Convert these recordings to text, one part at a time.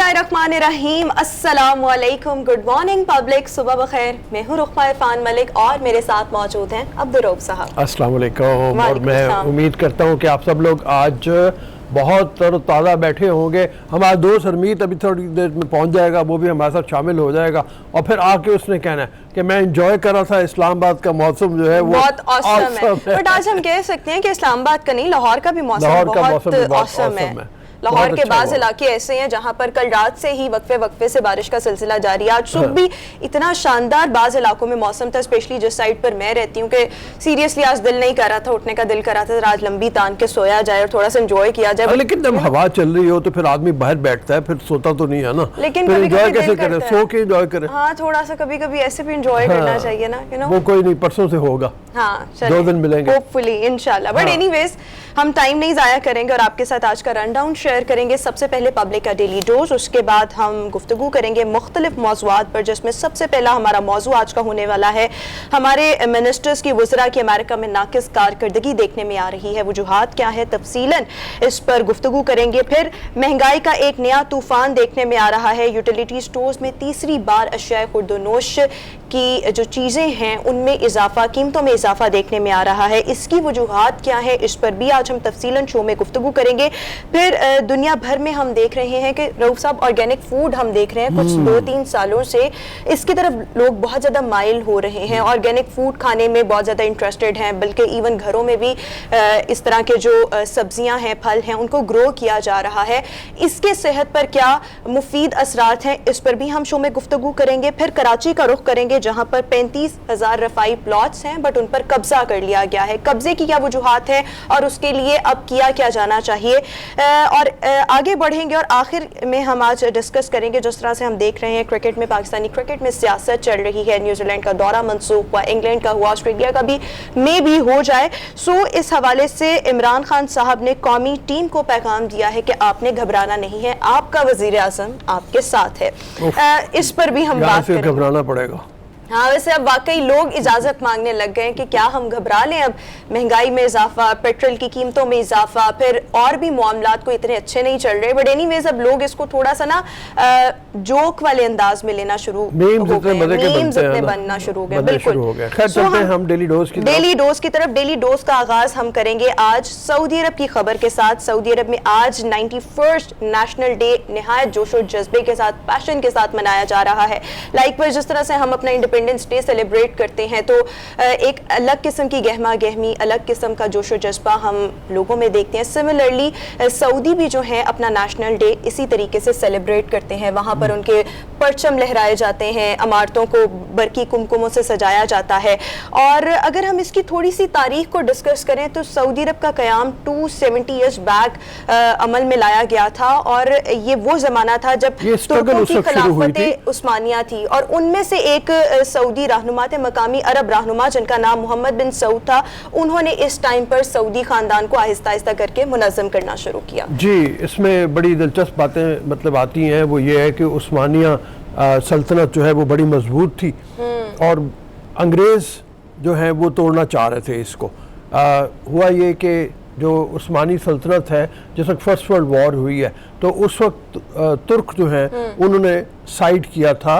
बिस्मिल्लाहिर्रहमानिर्रहीम, अस्सलामुअलैकुम, good morning public, सुबह बखैर। मैं हूँ रुखमा इरफान मलिक और मेरे साथ मौजूद हैं अब्दुर्रऊफ साहब। अस्सलाम वालेकुम। और मैं उम्मीद करता हूँ कि आप सब लोग आज बहुत तरोताज़ा बैठे होंगे। हमारा दोस्त हरमीत अभी थोड़ी देर में पहुँच जाएगा, वो भी हमारे साथ शामिल हो जाएगा और फिर आके उसने कहना है कि मैं इंजॉय कर रहा था इस्लामाबाद का मौसम जो है वो बहुत ऑसम है। बट आज हम कह सकते हैं कि इस्लामाबाद का नहीं, लाहौर का भी मौसम बहुत ऑसम है। लाहौर के बाज़ इलाके ऐसे हैं जहां पर कल रात से ही वक्फे से बारिश का सिलसिला जारी है। आज सुबह भी इतना शानदार बाज़ इलाकों में मौसम था, स्पेशली जिस साइड पर मैं रहती हूँ, कि सीरियसली आज दिल नहीं कर रहा था उठने का, दिल कर रहा था आज लंबी तान के सोया जाए और थोड़ा सा एंजॉय किया जाए। लेकिन जब हवा चल रही हो तो फिर आदमी बाहर बैठता है, फिर सोता तो नहीं है ना। लेकिन एंजॉय कैसे करें, सो के एंजॉय करें। हाँ, थोड़ा सा कभी कभी ऐसे भी एंजॉय करना चाहिए ना, यू नो। वो कोई नहीं, परसों से होगा। हाँ, 2 दिन मिलेंगे होपफुली इंशाल्लाह। बट एनीवेज हम टाइम नहीं ज़ाया करेंगे और आपके साथ आज का रन डाउन शेयर करेंगे। सबसे पहले पब्लिक का डेली डोज, उसके बाद हम गुफ्तगू करेंगे मुख्तलिफ मौज़ूआत पर, जिसमें सबसे पहला हमारा मौजू आज का होने वाला है हमारे मिनिस्टर्स की वज़रा की अमेरिका में नाकिस कारकर्दगी देखने में आ रही है, वजूहात क्या है, तफसीलन इस पर गुफ्तगू करेंगे। फिर महंगाई का एक नया तूफान देखने में आ रहा है, यूटिलिटी स्टोर्स में तीसरी बार अशिया खुर्दोनोश की जो चीज़ें हैं उनमें इजाफा, कीमतों में इजाफा देखने में आ रहा है। इसकी वजूहात क्या है, इस पर भी आज हम तफसीलन शो में गुफ्तगू करेंगे। फिर दुनिया भर में हम देख रहे हैं कि रऊफ साहब ऑर्गेनिक फूड हम देख रहे हैं कुछ 2-3 सालों से इसकी तरफ लोग बहुत ज़्यादा माइल हो रहे हैं, ऑर्गेनिक फूड खाने में बहुत ज़्यादा इंटरेस्टेड हैं, बल्कि इवन घरों में भी इस तरह के जो सब्जियां हैं, फल हैं, उनको ग्रो किया जा रहा है। इसके सेहत पर क्या मुफीद असरात हैं, इस पर भी हम शो में गुफ्तगू करेंगे। फिर कराची का रुख करेंगे जहां पर 35,000 रफाई प्लॉट्स हैं बट उन पर कब्जा कर लिया गया है। कब्जे की क्या वजूहात है और उसके लिए अब किया क्या जाना चाहिए, और आगे बढ़ेंगे और आखिर में हम आज डिस्कस करेंगे जिस तरह से हम देख रहे हैं क्रिकेट में, पाकिस्तानी क्रिकेट में सियासत चल रही है, न्यूजीलैंड का दौरा मंसूख हुआ, इंग्लैंड का हुआ, ऑस्ट्रेलिया का भी मे भी हो जाए। सो इस हवाले से इमरान खान साहब ने कौमी टीम को पैगाम दिया है कि आपने घबराना नहीं है, आपका वजीर आज़म आपके साथ है। इस पर भी हम बात करेंगे। घबराना पड़ेगा। हाँ, वैसे अब वाकई लोग इजाज़त मांगने लग गए कि क्या हम घबरा लें, अब महंगाई में इजाफा, पेट्रोल की कीमतों में इजाफा, फिर और भी मामलात को इतने अच्छे नहीं चल रहे। बट एनीवेज अब लोग इसको थोड़ा सा ना जोक वाले अंदाज में लेना शुरू हो गए, मीम्स इतने बनना शुरू हो गए। बिल्कुल। हम डेली डोज की तरफ डेली डोज का आगाज हम करेंगे आज सऊदी अरब की खबर के साथ। सऊदी अरब में आज 91st नेशनल डे निहायत जोशो जज्बे के साथ, पैशन के साथ मनाया जा रहा है। लाइकवाइज जिस तरह से हम अपना इंडिपेंडेंस डे सेलिब्रेट करते हैं तो एक अलग किस्म की गहमा गहमी, अलग किस्म का जोशो जज्बा हम लोगों में देखते हैं। सिमिलरली सऊदी भी जो है अपना नेशनल डे इसी तरीके से सेलिब्रेट करते हैं। वहाँ पर उनके परचम लहराए जाते हैं, इमारतों को बरकी कुमकुमों से सजाया जाता है। और अगर हम इसकी थोड़ी सी तारीख को डिस्कस करें तो सऊदी अरब का क़याम 270 ईयर्स बैक अमल में लाया गया था और ये वो ज़माना था जब तुर्कों की खिलाफत उस्मानिया थी और उनमें से एक सऊदी रहनुमा थे, मकामी अरब रहनुमा, जिनका नाम मोहम्मद बिन सऊद था। उन्होंने इस टाइम पर सऊदी खानदान को आहिस्ता आहिस्ता करके मुनज़्ज़म करना शुरू किया। जी, इसमें बड़ी दिलचस्प बातें मतलब आती हैं। वो ये है कि उस्मानिया सल्तनत जो है वो बड़ी मजबूत थी और अंग्रेज़ जो है वो तोड़ना चाह रहे थे इसको। हुआ ये कि जो उस्मानी सल्तनत है, जिस वक्त फर्स्ट वर्ल्ड वॉर हुई है तो उस वक्त तुर्क जो है उन्होंने साइड किया था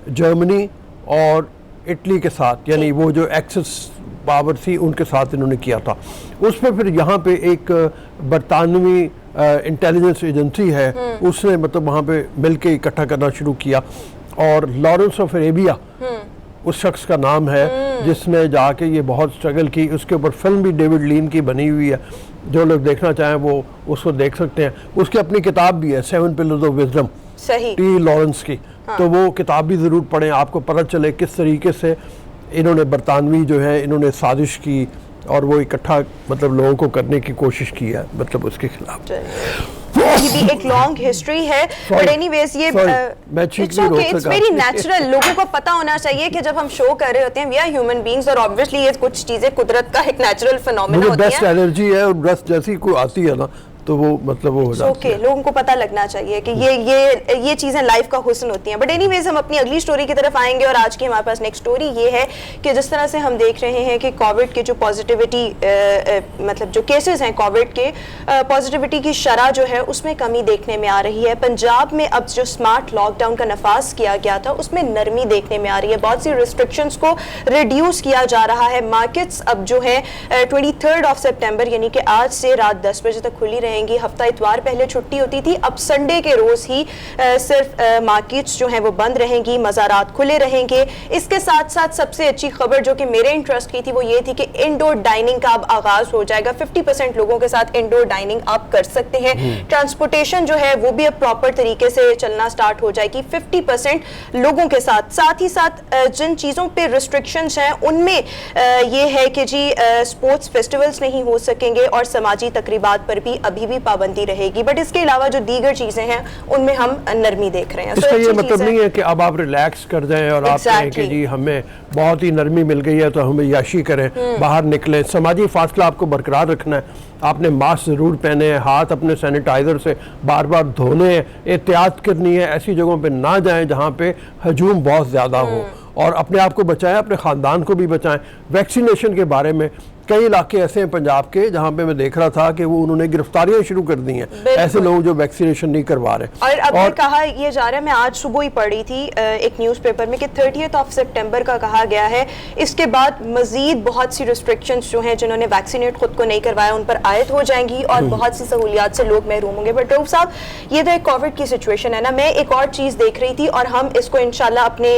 जर्मनी और इटली के साथ, यानी वो जो एक्सेस पावर थी उनके साथ इन्होंने किया था। उस पर फिर यहाँ पे एक बरतानवी इंटेलिजेंस एजेंसी है, उसने मतलब वहाँ पे मिल के इकट्ठा करना शुरू किया और लॉरेंस ऑफ अरेबिया उस शख्स का नाम है जिसने जाके ये बहुत स्ट्रगल की। उसके ऊपर फिल्म भी डेविड लीन की बनी हुई है, जो लोग देखना चाहें वो उसको देख सकते हैं। उसकी अपनी किताब भी है, 7 pillars of wisdom, T Lawrence की। हाँ। तो वो किताब भी ज़रूर पढ़ें, आपको पता चले किस तरीके से इन्होंने बरतानवी जो है इन्होंने साजिश की और वो इकट्ठा मतलब लोगों को करने की कोशिश की है, मतलब उसके खिलाफ। ये भी एक लॉन्ग हिस्ट्री है। बट एनीवेज ये इट्स वेरी नेचुरल। लोगों को पता होना चाहिए कि जब हम शो कर रहे होते हैं वी आर ह्यूमन बीइंग्स और ऑब्वियसली ये कुछ चीजें कुदरत का एक नेचुरल फिनोमेना होती है। बेस्ट एनर्जी है और ब्रेस्ट जैसी कोई आती है ना तो वो मतलब वो हो जाती ओके है। लोगों को पता लगना चाहिए कि ये चीजें लाइफ का हुस्न होती हैं। बट एनीवेज हम अपनी अगली स्टोरी की तरफ आएंगे और आज की हमारे पास नेक्स्ट स्टोरी ये है कि जिस तरह से हम देख रहे हैं कि कोविड के जो पॉजिटिविटी मतलब जो केसेस हैं कोविड के, पॉजिटिविटी की शरह जो है उसमें कमी देखने में आ रही है। पंजाब में अब जो स्मार्ट लॉकडाउन का नफाज किया गया था उसमें नरमी देखने में आ रही है, बहुत सी रिस्ट्रिक्शंस को रिड्यूस किया जा रहा है। मार्केट्स अब जो है 23 सितंबर यानी कि आज से रात 10 बजे तक खुली रहेंगी। हफ्ता इतवार पहले छुट्टी होती थी, अब संडे के रोज ही सिर्फ मार्केट्स जो हैं वो बंद रहेंगी, मज़ारात खुले रहेंगे। इसके साथ साथ सबसे अच्छी खबर जो कि मेरे इंटरेस्ट की थी वो ये थी कि इंडोर डाइनिंग का अब आगाज हो जाएगा। 50% लोगों के साथ इंडोर डाइनिंग आप कर सकते हैं। ट्रांसपोर्टेशन जो है वो भी अब प्रॉपर तरीके से चलना स्टार्ट हो जाएगी 50% लोगों के साथ। साथ ही साथ जिन चीज़ों पे रिस्ट्रिक्शंस हैं उनमें ये है कि जी स्पोर्ट्स फेस्टिवल्स नहीं हो सकेंगे और समाजी तकरीबात पर भी अभी भी पाबंदी रहेगी। बट इसके अलावा जो दीगर चीज़ें हैं उनमें हम नरमी देख रहे हैं। इसका ये मतलब नहीं है कि अब आप रिलैक्स कर जाएं और आप कहें कि जी हमें बहुत ही नरमी मिल गई है तो हमें याशी करें, बाहर निकलें। समाजी फासला आपको बरकरार रखना है, आपने मास्क ज़रूर पहने हैं, हाथ अपने सैनिटाइज़र से बार बार धोने हैं, एहतियात करनी है, ऐसी जगहों पे ना जाएं जहाँ पे हजूम बहुत ज़्यादा हो, और अपने आप को बचाएं, अपने ख़ानदान को भी बचाएं। वैक्सीनेशन के बारे में कई इलाके ऐसे हैं पंजाब के जहाँ पे मैं देख रहा था कि वो उन्होंने गिरफ्तारियां शुरू कर दी हैं, ऐसे लोग जो वैक्सीनेशन नहीं करवा रहे। और अब कहा यह जा रहा है, मैं आज सुबह ही पढ़ी थी एक न्यूज़पेपर में कि 30 सितंबर का कहा गया है। इसके बाद मजीद बहुत सी रिस्ट्रिक्शंस जो हैं जिन्होंने वैक्सीनेट खुद को नहीं करवाया उन पर आयद हो जाएंगी और बहुत सी सहूलियात से लोग महरूम होंगे। बट रऊफ साहब, ये तो एक कोविड की सिचुएशन है ना, मैं एक और चीज़ देख रही थी और हम इसको इंशाल्लाह अपने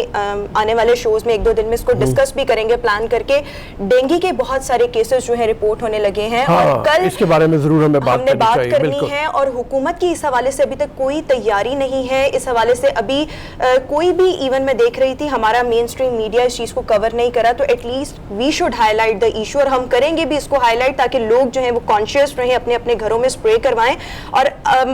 आने वाले शोज में 1-2 दिन में इसको डिस्कस भी करेंगे प्लान करके। डेंगू के बहुत सारे केसेस जो है रिपोर्ट होने लगे हैं। हाँ, और कल इसके बारे में जरूर हमें बात करनी है और हुकूमत की इस हवाले से अभी तक कोई तैयारी नहीं है। इस हवाले से अभी कोई भी, इवन मैं देख रही थी हमारा मेन स्ट्रीम मीडिया इस चीज को कवर नहीं करा, तो at least we should highlight the issue, और हम करेंगे भी इसको हाईलाइट ताकि लोग जो है वो कॉन्शियस रहे, अपने अपने घरों में स्प्रे करवाएं। और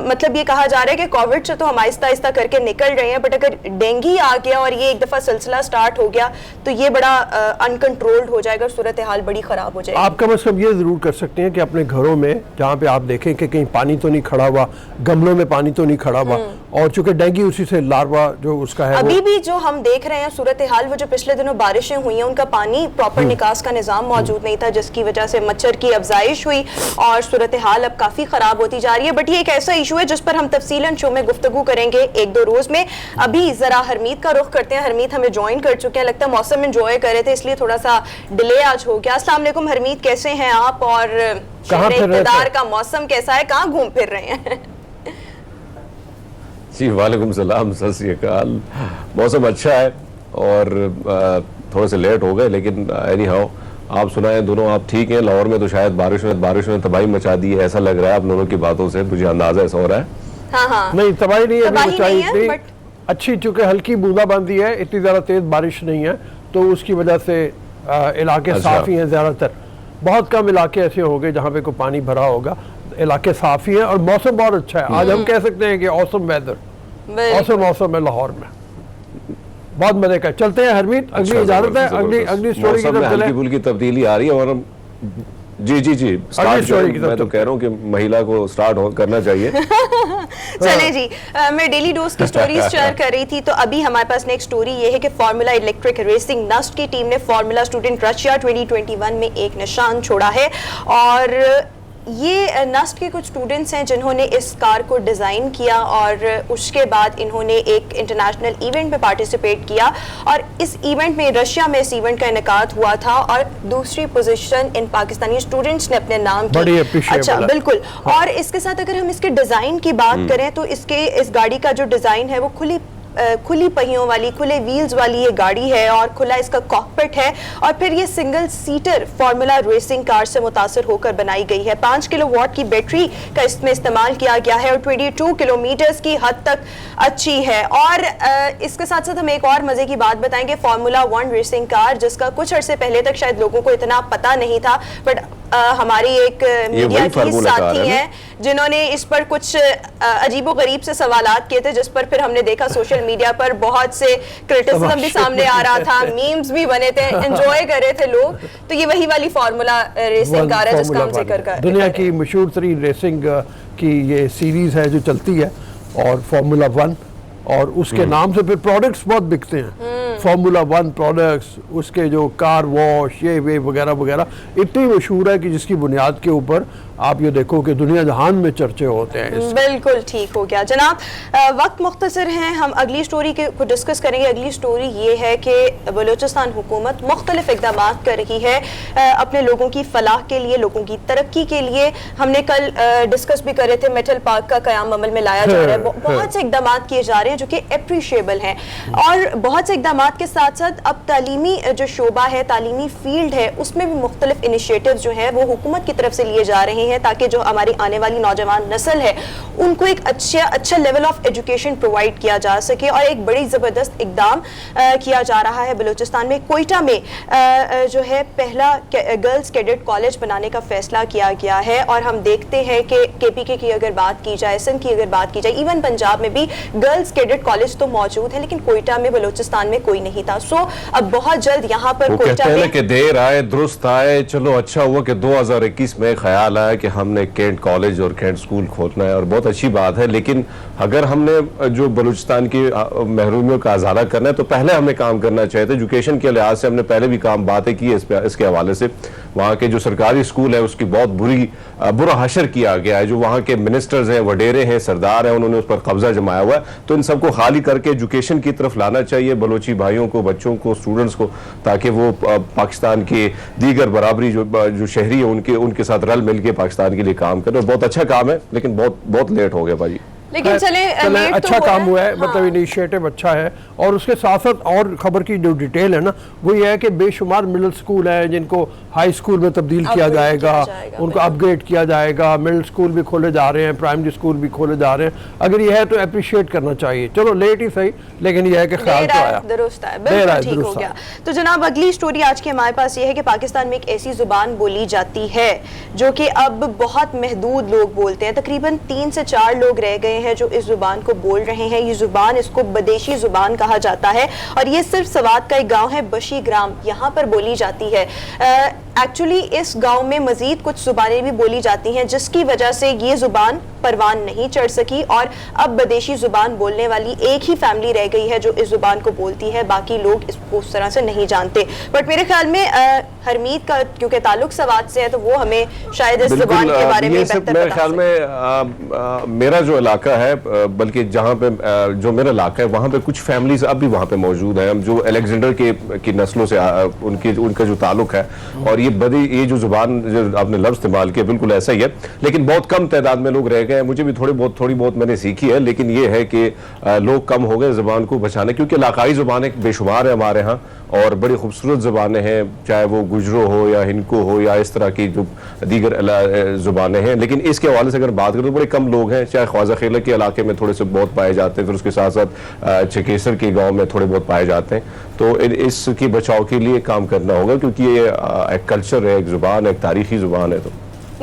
मतलब ये कहा जा रहा है कि कोविड से तो हम आहिस्ता आहिस्ता करके निकल रहे हैं, बट अगर डेंगू आ गया और ये एक दफा सिलसिला स्टार्ट हो गया तो ये बड़ा अनकंट्रोल्ड हो जाएगा, सूरत हाल बड़ी खराब हो जाएगी। आपका मतलब ये जरूर कर सकते हैं कि अपने घरों में जहाँ पे आप देखें कि कहीं पानी तो नहीं खड़ा हुआ, गमलों में पानी तो नहीं खड़ा हुआ, और चूंकि डेंगू उसी से लार्वा जो उसका है अभी भी जो हम देख रहे हैं सूरत हाल, वो जो पिछले दिनों बारिशें हुई हैं उनका पानी प्रॉपर निकास का निजाम मौजूद नहीं था, जिसकी वजह से मच्छर की अफजाइश हुई और सूरत हाल अब काफी खराब होती जा रही है। बट ये एक ऐसा इशू है जिस पर हम तफसीलन शो में गुफ्तगू करेंगे 1-2 रोज में। अभी जरा हरमीत का रुख करते हैं। हरमीत हमें ज्वाइन कर चुके हैं, लगता है मौसम एंजॉय कर रहे थे इसलिए थोड़ा सा डिले आज हो गया। अस्सलाम वालेकुम हरमीत, कैसे हैं आप और शहर इक़्तिदार का मौसम कैसा है, कहाँ घूम फिर रहे हैं? जी वालेकुम सलाम, सत श्री अकाल। मौसम अच्छा है और थोड़े से लेट हो गए, लेकिन एनी हाउ आप सुनाएं, दोनों आप ठीक हैं? लाहौर में तो शायद बारिश ने तबाही मचा दी है, ऐसा लग रहा है आप लोगों की बातों से, मुझे अंदाजा ऐसा हो रहा है। हाँ। नहीं, तबाही नहीं है, बट अच्छी, चूंकि हल्की बूंदाबांदी है, इतनी ज्यादा तेज बारिश नहीं है, तो उसकी वजह से इलाके साफ ही हैं ज्यादातर। बहुत कम इलाके ऐसे हो गए जहाँ पे कोई पानी भरा होगा, इलाके साफ ही है और मौसम बहुत अच्छा है। आज हम कह सकते हैं कि औसम वेदर, औसम मौसम है लाहौर में, बहुत मजे का। चलते हैं हरमीत, अगली इजाजत है, अगली स्टोरी की तरफ चलें। हल्की फुल्की तब्दीली आ रही है और हम जी स्टार्ट, मैं तो कह रहा हूँ कि महिला को स्टार्ट करना चाहिए। चले जी, मैं डेली डोज की स्टोरीज शेयर कर रही थी, तो अभी हमारे पास नेक्स्ट स्टोरी ये है कि फार्मूला इलेक्ट्रिक रेसिंग नस्ट की टीम ने फार्मूला स्टूडेंट रशिया 2021 में एक निशान छोड़ा है। और ये नस्ट के कुछ स्टूडेंट्स हैं जिन्होंने इस कार को डिज़ाइन किया और उसके बाद इन्होंने एक इंटरनेशनल इवेंट में पार्टिसिपेट किया और इस इवेंट में, रशिया में इस इवेंट का इनेकाद हुआ था और दूसरी पोजीशन इन पाकिस्तानी स्टूडेंट्स ने अपने नाम की। अच्छा, बिल्कुल। और इसके साथ अगर हम इसके डिज़ाइन की बात करें तो इस गाड़ी का जो डिज़ाइन है वो खुली पहियों वाली, खुले व्हील्स वाली ये गाड़ी है और खुला इसका कॉकपिट है और फिर ये single seater formula racing car से मुतासर होकर बनाई गई है। 5 किलोवाट की बैटरी का इसमें इस्तेमाल किया गया है और 22 किलोमीटर की हद तक अच्छी है। और इसके साथ साथ हम एक और मजे की बात बताएंगे, फार्मूला 1 रेसिंग कार जिसका कुछ अरसे पहले तक शायद लोगों को इतना पता नहीं था, बट हमारी एक मीडिया वही की फार्मूलाकार साथी है ना? हैं जिन्होंने इस पर कुछ अजीबोगरीब से सवालात किए थे, जिस पर फिर हमने देखा सोशल मीडिया पर बहुत से क्रिटिसिज्म भी सामने आ रहा था, मीम्स भी बने थे, एंजॉय कर रहे थे लोग। तो ये वही वाली फार्मूला रेसिंग कार है जिसका हम जिक्र कर दुनिया की मशहूर तरीन रेसिंग की ये सीरीज है जो चलती है, और फार्मूला 1, और उसके नाम से फिर प्रोडक्ट्स बहुत बिकते हैं। फार्मूला 1 प्रोडक्ट्स, उसके जो कार वॉश, ये वे वगैरह वगैरह इतनी मशहूर है कि जिसकी बुनियाद के ऊपर आप ये देखो कि दुनिया जहान में चर्चे होते हैं इसके। बिल्कुल ठीक हो गया जनाब। वक्त मुख्तसर है, हम अगली स्टोरी को डिस्कस करेंगे। अगली स्टोरी ये है कि बलूचिस्तान हुकूमत मुख्तलिफ इक़दाम कर रही है अपने लोगों की फलाह के लिए, लोगों की तरक्की के लिए। हमने कल डिस्कस भी करे थे, मेटल पार्क का क़याम अमल में लाया जा रहा है, बहुत से इक़दाम किए जा रहे हैं जो कि अप्रिशिएबल हैं। और बहुत से इक़दाम के साथ साथ अब तालीमी जो शोबा है, तालीमी फील्ड है, उसमें भी मुख्तलिफ इनिशिएटिव जो है वो हुकूमत की तरफ से लिए जा रहे हैं ताकि जो हमारी आने वाली नौजवान नस्ल है उनको एक अच्छा लेवल ऑफ एजुकेशन प्रोवाइड किया जा सके। और एक बड़ी ज़बरदस्त इक़दाम किया जा रहा है बलूचिस्तान में, कोयटा में जो है पहला गर्ल्स कैडेट कॉलेज बनाने का फैसला किया गया है। और हम देखते हैं कि KPK की अगर बात की जाए, सिंध की अगर बात की जाए, इवन पंजाब में भी गर्ल्स कैडेट कॉलेज तो मौजूद है, लेकिन कोयटा में, बलूचिस्तान में कोई नहीं था। सो अब बहुत जल्द यहाँ पर कोयटा में कि देर आए दुरुस्त आए। चलो अच्छा हुआ कि 2021 में ख्याल आया कि हमने कैंट कॉलेज और कैंट स्कूल खोलना है, और बहुत अच्छी बात है। लेकिन अगर हमने जो बलूचिस्तान की महरूमियों का अजाला करना है तो पहले हमें काम करना चाहिए था। एजुकेशन के लिहाज से हमने पहले भी बातें की है इसके हवाले से। वहाँ के जो सरकारी स्कूल है उसकी बहुत बुरा हशर किया गया है। जो वहाँ के मिनिस्टर्स हैं, वडेरे हैं, सरदार हैं, उन्होंने उस पर कब्जा जमाया हुआ है। तो इन सबको खाली करके एजुकेशन की तरफ लाना चाहिए बलोची भाइयों को, बच्चों को, स्टूडेंट्स को, ताकि वो पाकिस्तान के दीगर बराबरी जो शहरी है उनके साथ रल मिल के पाकिस्तान के लिए काम करें। बहुत अच्छा काम है, लेकिन बहुत लेट हो गया भाजी। लेकिन चले अच्छा काम हुआ है, मतलब इनिशिएटिव अच्छा है। और उसके साथ साथ और खबर की जो डिटेल है ना, वो ये है कि बेशुमार मिडिल स्कूल है जिनको हाई स्कूल में तब्दील किया जाएगा, उनको अपग्रेड किया जाएगा। मिडिल स्कूल भी खोले जा रहे हैं, प्राइमरी स्कूल भी खोले जा रहे हैं। अगर ये है तो अप्रिशिएट करना चाहिए। चलो लेट ही सही, लेकिन यह है कि ख्याल तो आया, दुरुस्त है, बिल्कुल ठीक हो गया। तो जनाब अगली स्टोरी आज की हमारे पास ये है कि पाकिस्तान में एक ऐसी जुबान बोली जाती है जो कि अब बहुत महदूद लोग बोलते हैं। तकरीबन 3 से 4 लोग रह गए हैं जो इस जुबान को बोल रहे हैं। ये जुबान, इसको बदेशी जुबान कहा जाता है, और ये सिर्फ सवात का एक गांव है, बशी ग्राम, यहाँ पर बोली जाती है। एक्चुअली इस गांव में मजीद कुछ जुबानें भी बोली जाती हैं, जिसकी वजह से ये जुबान परवान नहीं चढ़ सकी, और अब बदेशी जुबान बोलने वाली एक ही फैमिली रह गई है जो इस जुबान को बोलती है। बाकी लोग इसको उस तरह से नहीं जानते। बट मेरे ख्याल में हरमीत का क्योंकि ताल्लुक सवात से है, तो वो हमें शायद इस जुबान के बारे में बेहतर मेरे ख्याल में मेरा जो इलाका है, बल्कि जहाँ पे जो मेरा इलाका है, वहाँ पे कुछ फैमिलीज अब भी वहाँ पे मौजूद हैं, जो अलेक्जेंडर की नस्लों से उनका जो ताल्लुक है। और ये जो जुबान जो आपने लफ्ज़ इस्तेमाल किया बिल्कुल ऐसा ही है, लेकिन बहुत कम तादाद में लोग रह गए। मुझे भी थोड़ी बहुत मैंने सीखी है, लेकिन ये है कि लोग कम हो गए ज़ुबान को बचाने, क्योंकि इलाकाई ज़ुबानें बेशुमार है हमारे यहाँ, और बड़ी खूबसूरत ज़ुबानें हैं, चाहे वो गुजरो हो या हिनको हो या इस तरह की जो दीगर ज़ुबानें हैं। लेकिन इसके हवाले से अगर बात करें तो बड़े कम लोग हैं। चाहे ख्वाजा खेला के इलाके में थोड़े से बहुत पाए जाते हैं, फिर उसके साथ साथ चकेसर के गाँव में थोड़े बहुत पाए जाते हैं। तो इसकी बचाव के लिए काम करना होगा, क्योंकि ये एक कल्चर है, एक ज़ुबान है, एक तारीखी ज़ुबान है। तो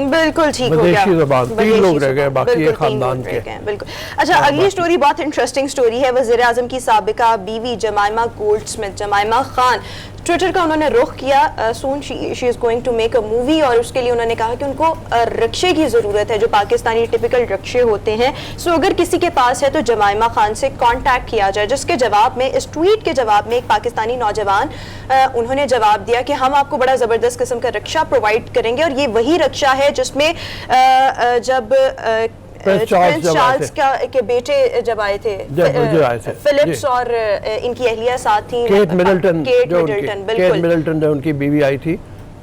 बिल्कुल ठीक हो गया। 3 लोग रह गए, बाकी ये खानदान के। बिल्कुल अच्छा, अगली स्टोरी बहुत इंटरेस्टिंग स्टोरी है। वज़ीर आज़म की साबिका बीवी Jemima Goldsmith, Jemima Khan, Twitter का उन्होंने रुख किया। Soon she is going to make a movie, और उसके लिए उन्होंने कहा कि उनको रक्शे की ज़रूरत है, जो पाकिस्तानी टिपिकल रक्शे होते हैं। सो अगर किसी के पास है तो जमाइमा खान से कांटेक्ट किया जाए। जिसके जवाब में, इस ट्वीट के जवाब में, एक पाकिस्तानी नौजवान उन्होंने जवाब दिया कि हम आपको बड़ा ज़बरदस्त किस्म का रक्शा प्रोवाइड करेंगे, और ये वही रक्शा है जिसमें जब प्रिंस चार्ल्स के बेटे जब आए थे, फिलिप्स, और इनकी अहलिया साथ थी, केट मिडल्टन, बिल्कुल जो उनकी बीवी आई थी,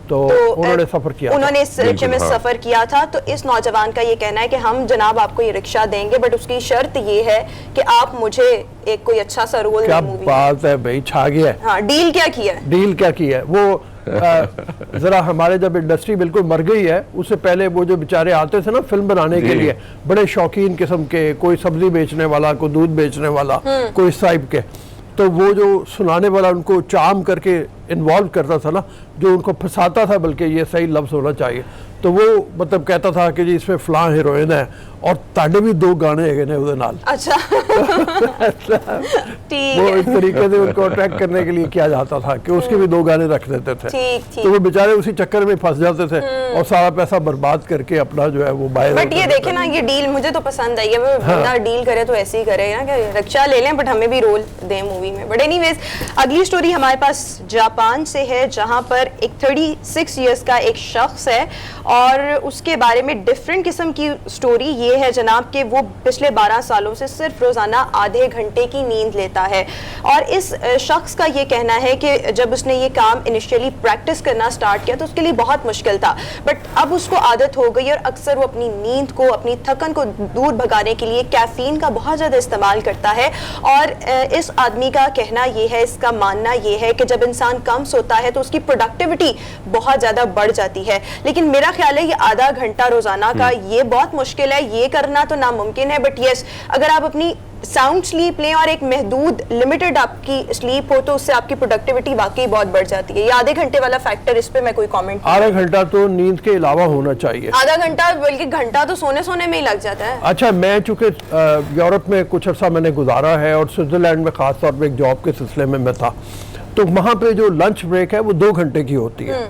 तो उन्होंने सफर किया, उन्होंने इस रिक्शे में सफर किया था। तो इस नौजवान का ये कहना है कि हम जनाब आपको ये रिक्शा देंगे, बट उसकी शर्त ये है कि आप मुझे एक कोई अच्छा सा रोल। क्या बात है भाई, छा गया है। हाँ, डील क्या किया है वो जरा हमारे जब इंडस्ट्री बिल्कुल मर गई है, उससे पहले वो जो बेचारे आते थे ना फिल्म बनाने के लिए, बड़े शौकीन किस्म के, कोई सब्जी बेचने वाला, कोई दूध बेचने वाला, कोई इस टाइप के, तो वो जो सुनाने वाला उनको चाम करके इन्वॉल्व करता था ना, जो उनको फंसाता था, बल्कि ये सही लफ्ज़ होना चाहिए, तो वो मतलब कहता था कि जी इसमें फ़लाँ हीरोइन है और ताड़े भी 2 गाने है ने उहदे नाल। अच्छा ठीक वो है, इस तरीके से उनको अट्रैक्ट करने के लिए किया जाता था कि उसके भी 2 गाने रख देते थे, ठीक तो वो बेचारे उसी चक्कर में फंस जाते थे और सारा पैसा बर्बाद करके अपना जो है वो बाहर। बट ये देखे ना, ये डील मुझे तो पसंद आई है, वो बंदा डील करे तो ऐसे ही करे ना कि रक्षा ले लें बट हमें भी रोल दें मूवी में। बट एनीवेज अगली स्टोरी हमारे पास जापान से है, जहां पर एक 36 इयर्स का एक शख्स है और उसके बारे में डिफरेंट किस्म की स्टोरी ये है जनाब कि वो पिछले 12 सालों से सिर्फ रोजाना आधे घंटे की नींद लेता है। और इस शख्स का ये कहना है कि जब उसने ये काम इनिशियली प्रैक्टिस करना स्टार्ट किया तो उसके लिए बहुत मुश्किल था, बट अब उसको आदत हो गई और अक्सर वो अपनी नींद को, अपनी थकन को दूर भगाने के लिए कैफीन का बहुत ज़्यादा इस्तेमाल करता है। और इस आदमी का कहना ये है, इसका मानना ये है कि जब इंसान कम सोता है तो उसकी प्रोडक्टिविटी बहुत ज़्यादा बढ़ जाती है। लेकिन मेरा ख्याल है ये आधा घंटा रोजाना का ये बहुत मुश्किल है, ये करना तो नामुमकिन है, बट यस अगर आप अपनी साउंड स्लीप लें और एक महदूद लिमिटेड आपकी स्लीप हो तो उससे आपकी प्रोडक्टिविटी वाकई बहुत बढ़ जाती है। ये आधे घंटे वाला फैक्टर, इस पे मैं कोई कमेंट नहीं। आधा घंटा तो नींद के अलावा होना चाहिए, आधा घंटा बल्कि घंटा तो सोने में ही लग जाता है। अच्छा, मैं चूंकि यूरोप में कुछ अर्सा मैंने गुजारा है और स्विट्जरलैंड में ख़ास तौर पे एक जॉब के सिलसिले में मैं था, तो वहाँ पे जो लंच ब्रेक है वो 2 घंटे की होती है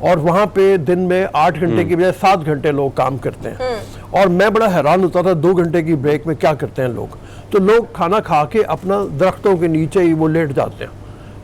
और वहाँ पे दिन में 8 घंटे की बजाय 7 घंटे लोग काम करते हैं। और मैं बड़ा हैरान होता था 2 घंटे की ब्रेक में क्या करते हैं लोग। तो लोग खाना खा के अपना दरख्तों के नीचे ही वो लेट जाते हैं,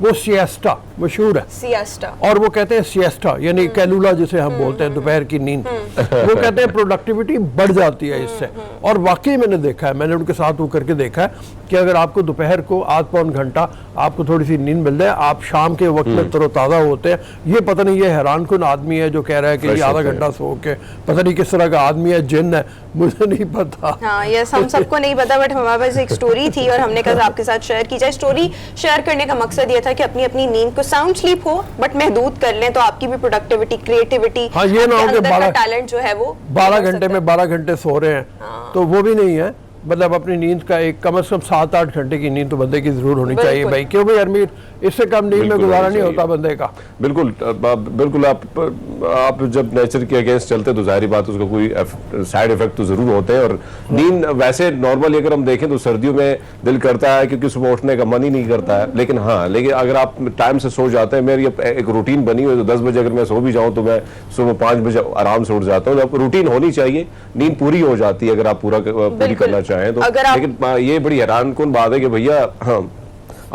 वो सिएस्टा मशहूर है, सिएस्टा, और वो कहते हैं सिएस्टा यानी कैलूला जिसे हम बोलते हैं दोपहर की नींद। वो कहते हैं प्रोडक्टिविटी बढ़ जाती है इससे। और वाकई मैंने देखा है, मैंने उनके साथ वो करके देखा है कि अगर आपको दोपहर को आध पौन घंटा आपको थोड़ी सी नींद मिल जाए, आप शाम के वक्त में तरोताज़ा होते हैं। ये पता नहीं ये हैरान कुन आदमी है जो कह रहा है कि ये आधा घंटा सो के, पता नहीं किस तरह का आदमी है, जिन है, मुझे नहीं पता। हाँ यस, हम सबको नहीं पता, बट हमारे पास एक स्टोरी थी और हमने कहा आपके साथ शेयर की जाए। स्टोरी शेयर करने का मकसद ये था कि अपनी अपनी नींद को, साउंड स्लीप हो बट महदूद कर लें तो आपकी भी प्रोडक्टिविटी, क्रिएटिविटी, हाँ, ये ना हो कि 12 टैलेंट जो है वो 12 घंटे में 12 घंटे सो रहे हैं, तो वो भी नहीं है। मतलब अपनी नींद का एक कम से कम 7-8 घंटे की नींद तो बंदे की जरूर होनी चाहिए भाई, क्यों भाई अरमीर, इससे कम नींद में गुजारा नहीं होता बंदे का। बिल्कुल बिल्कुल। आप जब नेचर के अगेंस्ट चलते तो जाहिर बात उसका कोई साइड इफेक्ट तो जरूर होते हैं। और नींद वैसे नॉर्मली अगर हम देखें तो सर्दियों में दिल करता है क्योंकि सुबह उठने का मन ही नहीं करता है, लेकिन हाँ, लेकिन अगर आप टाइम से सो जाते हैं, मेरी एक रूटीन बनी हुई है, तो 10 बजे अगर मैं सो भी जाऊँ तो मैं सुबह 5 बजे आराम से उठ जाता हूँ। रूटीन होनी चाहिए, नींद पूरी हो जाती है अगर आप पूरी करना चाहें तो। लेकिन ये बड़ी हैरान कौन बात है कि भैया हाँ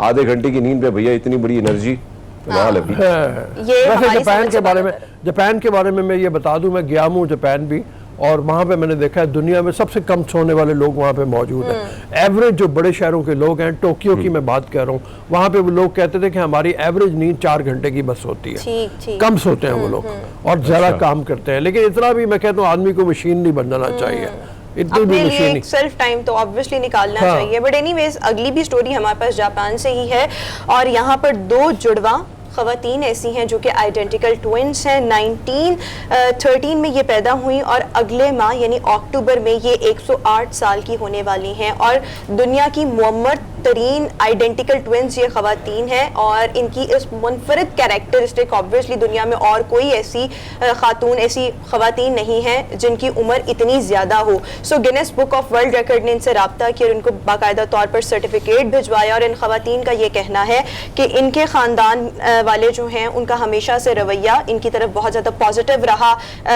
आधे घंटे की नींद पे भैया इतनी बड़ी एनर्जी, कमाल है। वैसे जापान के बारे में मैं ये बता दूं, मैं गया हूँ जापान भी, और वहाँ पे मैंने देखा है दुनिया में सबसे कम सोने वाले लोग वहाँ पे मौजूद हैं। एवरेज जो बड़े शहरों के लोग हैं, टोक्यो की मैं बात कर रहा हूँ, वहाँ पे वो लोग कहते थे कि हमारी एवरेज नींद 4 घंटे की बस होती है। कम सोते हैं वो लोग और ज़्यादा काम करते हैं। लेकिन इतना भी मैं कहता हूँ आदमी को मशीन नहीं बन जाना चाहिए, अपने लिए एक सेल्फ टाइम तो ऑब्वियसली निकालना चाहिए। बट एनीवेज अगली भी स्टोरी हमारे पास जापान से ही है और यहाँ पर 2 जुड़वा ख़वातीन ऐसी हैं जो कि आइडेंटिकल ट्विंस हैं। 1913 में ये पैदा हुई और अगले माह यानी अक्टूबर में ये 108 साल की होने वाली हैं और दुनिया की मुअम्मर तरीन आइडेंटिकल ट्विंस ये ख़वातीन हैं। और इनकी इस मुनफरिद कैरेक्टरिस्टिक ऑब्वियसली दुनिया में और कोई ऐसी खातून, ऐसी ख़वातीन नहीं है जिनकी उम्र इतनी ज़्यादा हो। So Guinness Book of World Record ने इनसे रब्ता किया और इनको बाकायदा तौर पर सर्टिफिकेट भिजवाया। और इन ख़वातीन का ये कहना है कि इनके ख़ानदान वाले जो हैं उनका हमेशा से रवैया इनकी तरफ बहुत ज़्यादा पॉजिटिव रहा।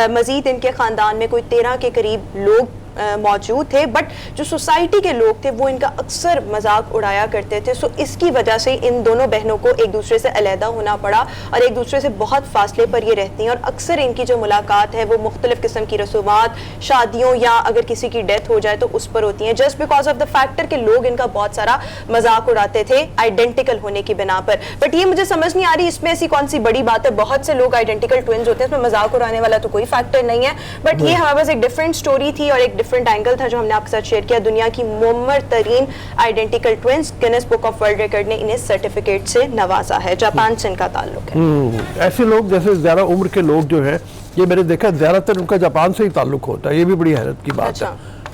मज़ीद इनके ख़ानदान में कोई 13 के करीब लोग मौजूद थे, बट जो सोसाइटी के लोग थे वो इनका अक्सर मजाक उड़ाया करते थे। सो इसकी वजह से इन दोनों बहनों को एक दूसरे से अलहदा होना पड़ा और एक दूसरे से बहुत फासले पर ये रहती हैं। और अक्सर इनकी जो मुलाकात है वो मुख्तलिफ किस्म की रसूमात, शादियों या अगर किसी की डेथ हो जाए तो उस पर होती हैं, just because of the factor के लोग इनका बहुत सारा मजाक उड़ाते थे आइडेंटिकल होने की बिना पर। बट ये मुझे समझ नहीं आ रही इसमें ऐसी कौन सी बड़ी बात है, बहुत से लोग आइडेंटिकल ट्विंस होते हैं, इसमें मजाक उड़ाने वाला तो कोई फैक्टर नहीं है। बट ये हमारे पास एक डिफरेंट स्टोरी थी और एक डिफरेंट एंगल था जो हमने आपके साथ शेयर किया। दुनिया की मुअम्मर तरीन identical twins Guinness Book of World Record ने इन्हें सर्टिफिकेट से नवाजा है। जापान से इनका ताल्लुक है। ऐसे लोग जैसे ज्यादा उम्र के लोग जो हैं, ये मैंने देखा ज्यादातर उनका जापान से ही ताल्लुक होता है। ये भी बड़ी हैरत की बात है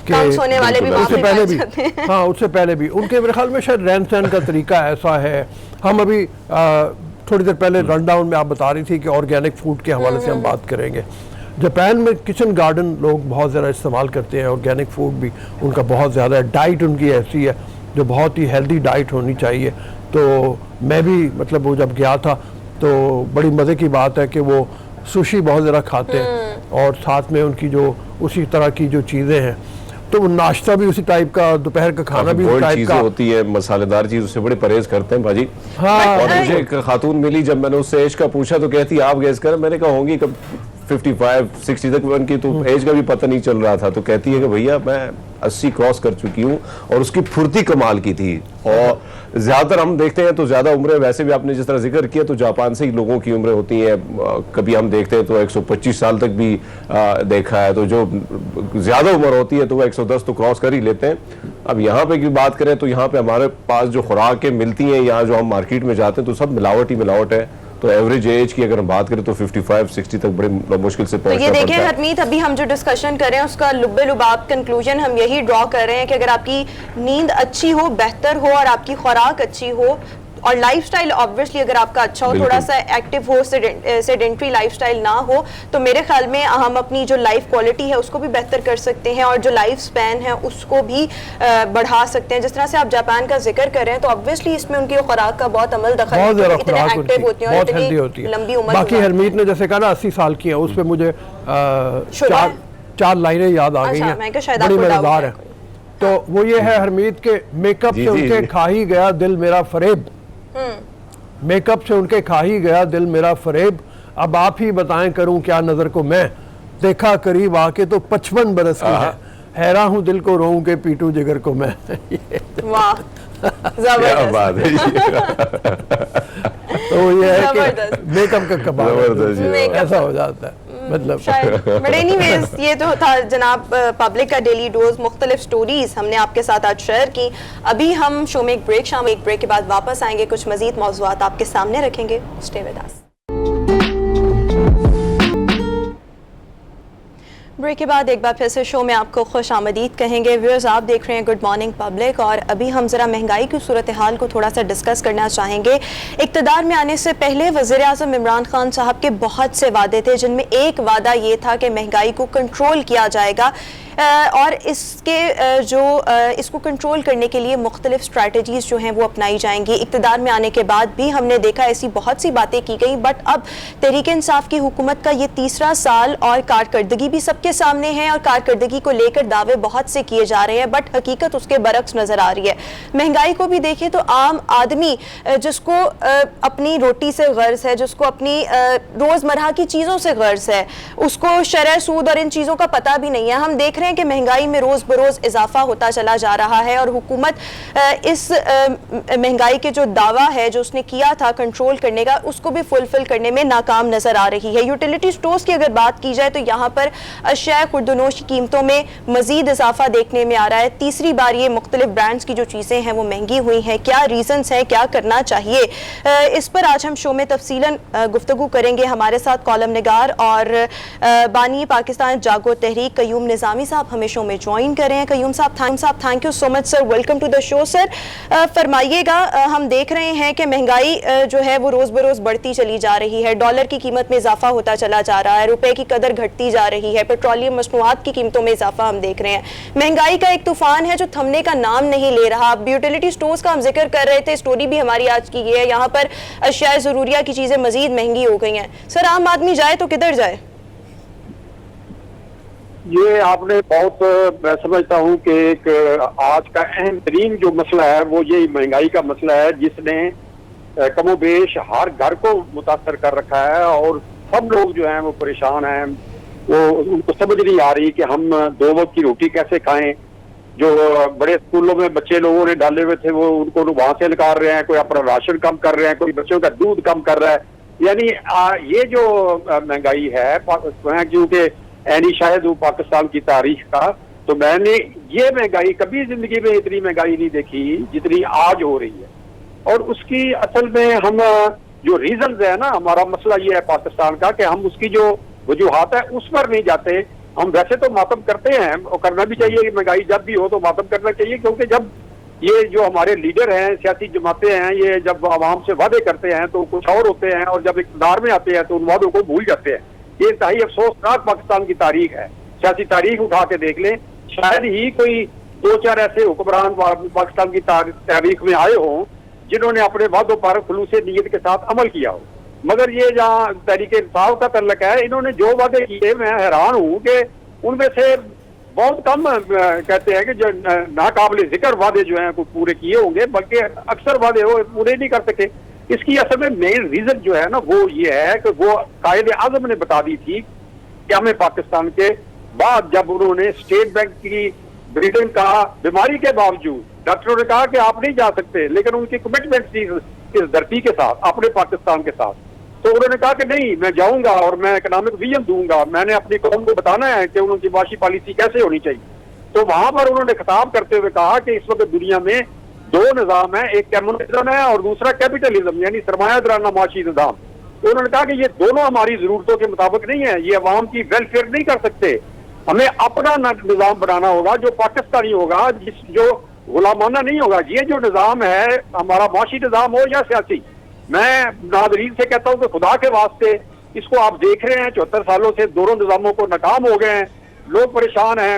कम सोने वाले भी उससे पहले भी, हाँ उससे पहले भी उनके मेरे ख्याल में शायद रहन सहन का तरीका ऐसा है। हम अभी थोड़ी देर पहले रन डाउन में आप बता रही थी कि ऑर्गेनिक फूड के हवाले से हम बात करेंगे। जापान में किचन गार्डन लोग बहुत ज़्यादा इस्तेमाल करते हैं, ऑर्गेनिक फूड भी उनका बहुत ज़्यादा है, डाइट उनकी ऐसी है जो बहुत ही हेल्दी डाइट होनी चाहिए। तो मैं भी मतलब वो जब गया था तो बड़ी मज़े की बात है कि वो सुशी बहुत ज़्यादा खाते हैं और साथ में उनकी जो उसी तरह की जो चीज़ें हैं, तो वो नाश्ता भी उसी टाइप का, दोपहर का खाना भी उसी टाइप का होती है, मसालेदार चीज, उससे बड़े परहेज करते हैं भाजी। हाँ। और मुझे एक खातून मिली, जब मैंने उससे एज का पूछा तो कहती आप गैस कर, मैंने कहा होंगी कब 55-60 तक उनकी, तो एज का भी पता नहीं चल रहा था। तो कहती है कि भैया मैं 80 क्रॉस कर चुकी हूँ, और उसकी फुर्ती कमाल की थी। और ज्यादातर हम देखते हैं तो ज्यादा उम्रें, वैसे भी आपने जिस तरह जिक्र किया तो जापान से ही लोगों की उम्रें होती हैं, कभी हम देखते हैं तो 125 साल तक भी देखा है, तो जो ज्यादा उम्र होती है तो वो 110 तो क्रॉस कर ही लेते हैं। अब यहाँ पे की बात करें तो यहाँ पे हमारे पास जो खुराकें मिलती हैं, यहाँ जो हम मार्केट में जाते हैं तो सब मिलावट ही मिलावट है। तो एवरेज एज की अगर हम बात करें तो 55-60 तक बड़े मुश्किल से पहुंचना पड़ता है। ये देखिए हरमीत, अभी हम जो डिस्कशन कर रहे हैं उसका लुब्बे लुबाब कंक्लूजन हम यही ड्रॉ कर रहे हैं कि अगर आपकी नींद अच्छी हो, बेहतर हो और आपकी खुराक अच्छी हो और लाइफस्टाइल ऑब्वियसली अगर आपका अच्छा हो, थोड़ा सा एक्टिव हो, सेडेंटरी लाइफस्टाइल ना हो, तो मेरे ख्याल में हम अपनी जो लाइफ क्वालिटी है उसको भी बेहतर कर सकते हैं और जो लाइफ स्पैन है उसको भी बढ़ा सकते हैं। जिस तरह से आप जापान का जिक्र कर रहे हैं तो ऑब्वियसली इसमें उनकी खुराक का बहुत अमल दखल है, इतने एक्टिव होते हैं और इतनी लंबी उम्र। बाकी हरमीत ने जैसे कहा ना 80 साल की है, उस पर मुझे चार लाइनें याद आ गई हैं, बड़ी मजेदार है। तो वो ये है हरमीत के, मेकअप से उनके खा ही गया दिल मेरा फरेब, मेकअप से उनके खा ही गया दिल मेरा फरेब, अब आप ही बताएं करूं क्या नजर को मैं, देखा करीब आके तो 55 बरस की है, हैरान हूं दिल को रोऊं के पीटू जिगर को मैं। वाह, जबरदस्त। तो ये है कि मेकअप का कमाल ऐसा हो जाता है मतलब। बट एनीवेज ये तो था जनाब पब्लिक का डेली डोज, मुख्तलिफ स्टोरीज हमने आपके साथ आज शेयर की। अभी हम शो में एक ब्रेक, शाम एक ब्रेक के बाद वापस आएंगे, कुछ मजीद मौज़ूआत आपके सामने रखेंगे। Stay with us. ब्रेक के बाद एक बार फिर से शो में आपको खुश आमदीद कहेंगे। व्यूअर्स, आप देख रहे हैं गुड मॉर्निंग पब्लिक और अभी हम ज़रा महंगाई की सूरत हाल को थोड़ा सा डिस्कस करना चाहेंगे। इक़्तिदार में आने से पहले वज़ीर आज़म इमरान खान साहब के बहुत से वादे थे, जिनमें एक वादा ये था कि महंगाई को कंट्रोल किया जाएगा और इसको कंट्रोल करने के लिए मुख्तलिफ स्ट्रैटेजीज़ जो हैं वो अपनाई जाएंगी। इक़्तिदार में आने के बाद भी हमने देखा ऐसी बहुत सी बातें की गई, बट अब तहरीक इंसाफ की हुकूमत का ये तीसरा साल और कारकर्दगी भी सबके सामने है और कारकर्दगी को लेकर दावे बहुत से किए जा रहे हैं, बट हकीकत उसके बरक्स नज़र आ रही है। महंगाई को भी देखें तो आम आदमी जिसको अपनी रोटी से गर्ज है, जिसको अपनी रोज़मर्रा की चीज़ों से गर्ज है, उसको शरह सूद और इन चीज़ों का पता भी नहीं है। हम देख रहे हैं कि महंगाई में रोज बरोज इजाफा होता चला जा रहा है और हुकूमत इस महंगाई के जो दावा है जो उसने किया था कंट्रोल करने का, उसको भी फुलफिल करने में नाकाम नजर आ रही है। यूटिलिटी स्टोर्स की अगर बात की जाए तो यहाँ पर अशिया खुर्दनोश की कीमतों में मजीद इजाफा देखने में आ रहा है। तीसरी बार ये मुख्तलिफ ब्रांड्स की जो चीज़ें हैं वो महंगी हुई हैं। क्या रीजंस हैं, क्या करना चाहिए, इस पर आज हम शो में तफसीलन गुफ्तगू करेंगे। हमारे साथ कॉलम निगार और बानी पाकिस्तान जागो तहरीक कयूम निज़ामी साहब हमें शो में ज्वाइन कर रहे हैं। कयूम साहब thank you so much sir, welcome to the show sir. फरमाइएगा, हम देख रहे हैं कि महंगाई जो है वो रोज बरोज बढ़ती चली जा रही है, डॉलर की कीमत में इजाफा होता चला जा रहा है, रुपए की कदर घटती जा रही है, पेट्रोलियम मसनूआत की कीमतों में इजाफा हम देख रहे हैं। महंगाई का एक तूफान है जो थमने का नाम नहीं ले रहा। अब यूटिलिटी स्टोर्स का हम जिक्र कर रहे थे, स्टोरी भी हमारी आज की ये है, यहाँ पर अशिया ज़रूरिया की चीजें मजीद महंगी हो गई हैं। सर, आम आदमी जाए तो किधर जाए? ये आपने बहुत, मैं समझता हूँ कि एक आज का अहम तरीन जो मसला है वो ये महंगाई का मसला है, जिसने कमोबेश हर घर को मुतासर कर रखा है और सब लोग जो हैं वो परेशान हैं। वो उनको समझ नहीं आ रही कि हम 2 वक्त की रोटी कैसे खाएं। जो बड़े स्कूलों में बच्चे लोगों ने डाले हुए थे वो उनको वहां से निकाल रहे हैं, कोई अपना राशन कम कर रहे हैं, कोई बच्चों का दूध कम कर रहा है। यानी ये जो महंगाई है, क्योंकि ऐनी शायद वो पाकिस्तान की तारीख का, तो मैंने ये महंगाई कभी जिंदगी में इतनी महंगाई नहीं देखी जितनी आज हो रही है। और उसकी असल में हम जो रीजन है ना, हमारा मसला ये है पाकिस्तान का कि हम उसकी जो वजूहात है उस पर नहीं जाते। हम वैसे तो मातम करते हैं और करना भी चाहिए कि महंगाई जब भी हो तो मातम करना चाहिए, क्योंकि जब ये जो हमारे लीडर हैं, सियासी जमातें हैं, ये जब आवाम से वादे करते हैं तो कुछ और होते हैं, और जब इक़्तिदार में आते हैं तो उन वादों को भूल जाते हैं। ये इंतहाई अफसोसनाक पाकिस्तान की तारीख है। सियासी तारीख उठा के देख लें, शायद ही कोई 2-4 ऐसे हुक्मरान पाकिस्तान की तारीख में आए हों जिन्होंने अपने वादों पर खुलूस नीयत के साथ अमल किया हो। मगर ये जहाँ तहरीक-ए-इंसाफ का तल्लक है, इन्होंने जो वादे किए, मैं हैरान हूँ कि उनमें से बहुत कम कहते हैं कि जो नाकाबिल जिक्र वादे जो हैं वो पूरे किए होंगे, बल्कि अक्सर वादे वो पूरे नहीं कर सके। इसकी असल में मेन रीजन जो है ना वो ये है कि वो कायदे आजम ने बता दी थी कि हमें पाकिस्तान के बाद, जब उन्होंने स्टेट बैंक की ब्रिटेन का बीमारी के बावजूद डॉक्टरों ने कहा कि आप नहीं जा सकते, लेकिन उनकी कमिटमेंट थी इस धरती के साथ, अपने पाकिस्तान के साथ, तो उन्होंने कहा कि नहीं, मैं जाऊंगा और मैं इकोनॉमिक विजन दूंगा, मैंने अपनी कौम को बताना है कि उनकी माशी पॉलिसी कैसे होनी चाहिए। तो वहां पर उन्होंने खिताब करते हुए कहा कि इस वक्त दुनिया में 2 निज़ाम है, एक कम्युनिज्म है और दूसरा कैपिटलिज्म यानी सरमायादाराना माशी निज़ाम। तो उन्होंने कहा कि ये दोनों हमारी जरूरतों के मुताबिक नहीं है, ये अवाम की वेलफेयर नहीं कर सकते, हमें अपना निज़ाम बनाना होगा जो पाकिस्तानी होगा, जो गुलामाना नहीं होगा। ये जो निज़ाम है हमारा माशी निज़ाम हो या सियासी, मैं नाज़रीन से कहता हूँ कि खुदा के वास्ते इसको आप देख रहे हैं 74 सालों से दोनों निज़ामों को नाकाम हो गए हैं, लोग परेशान हैं,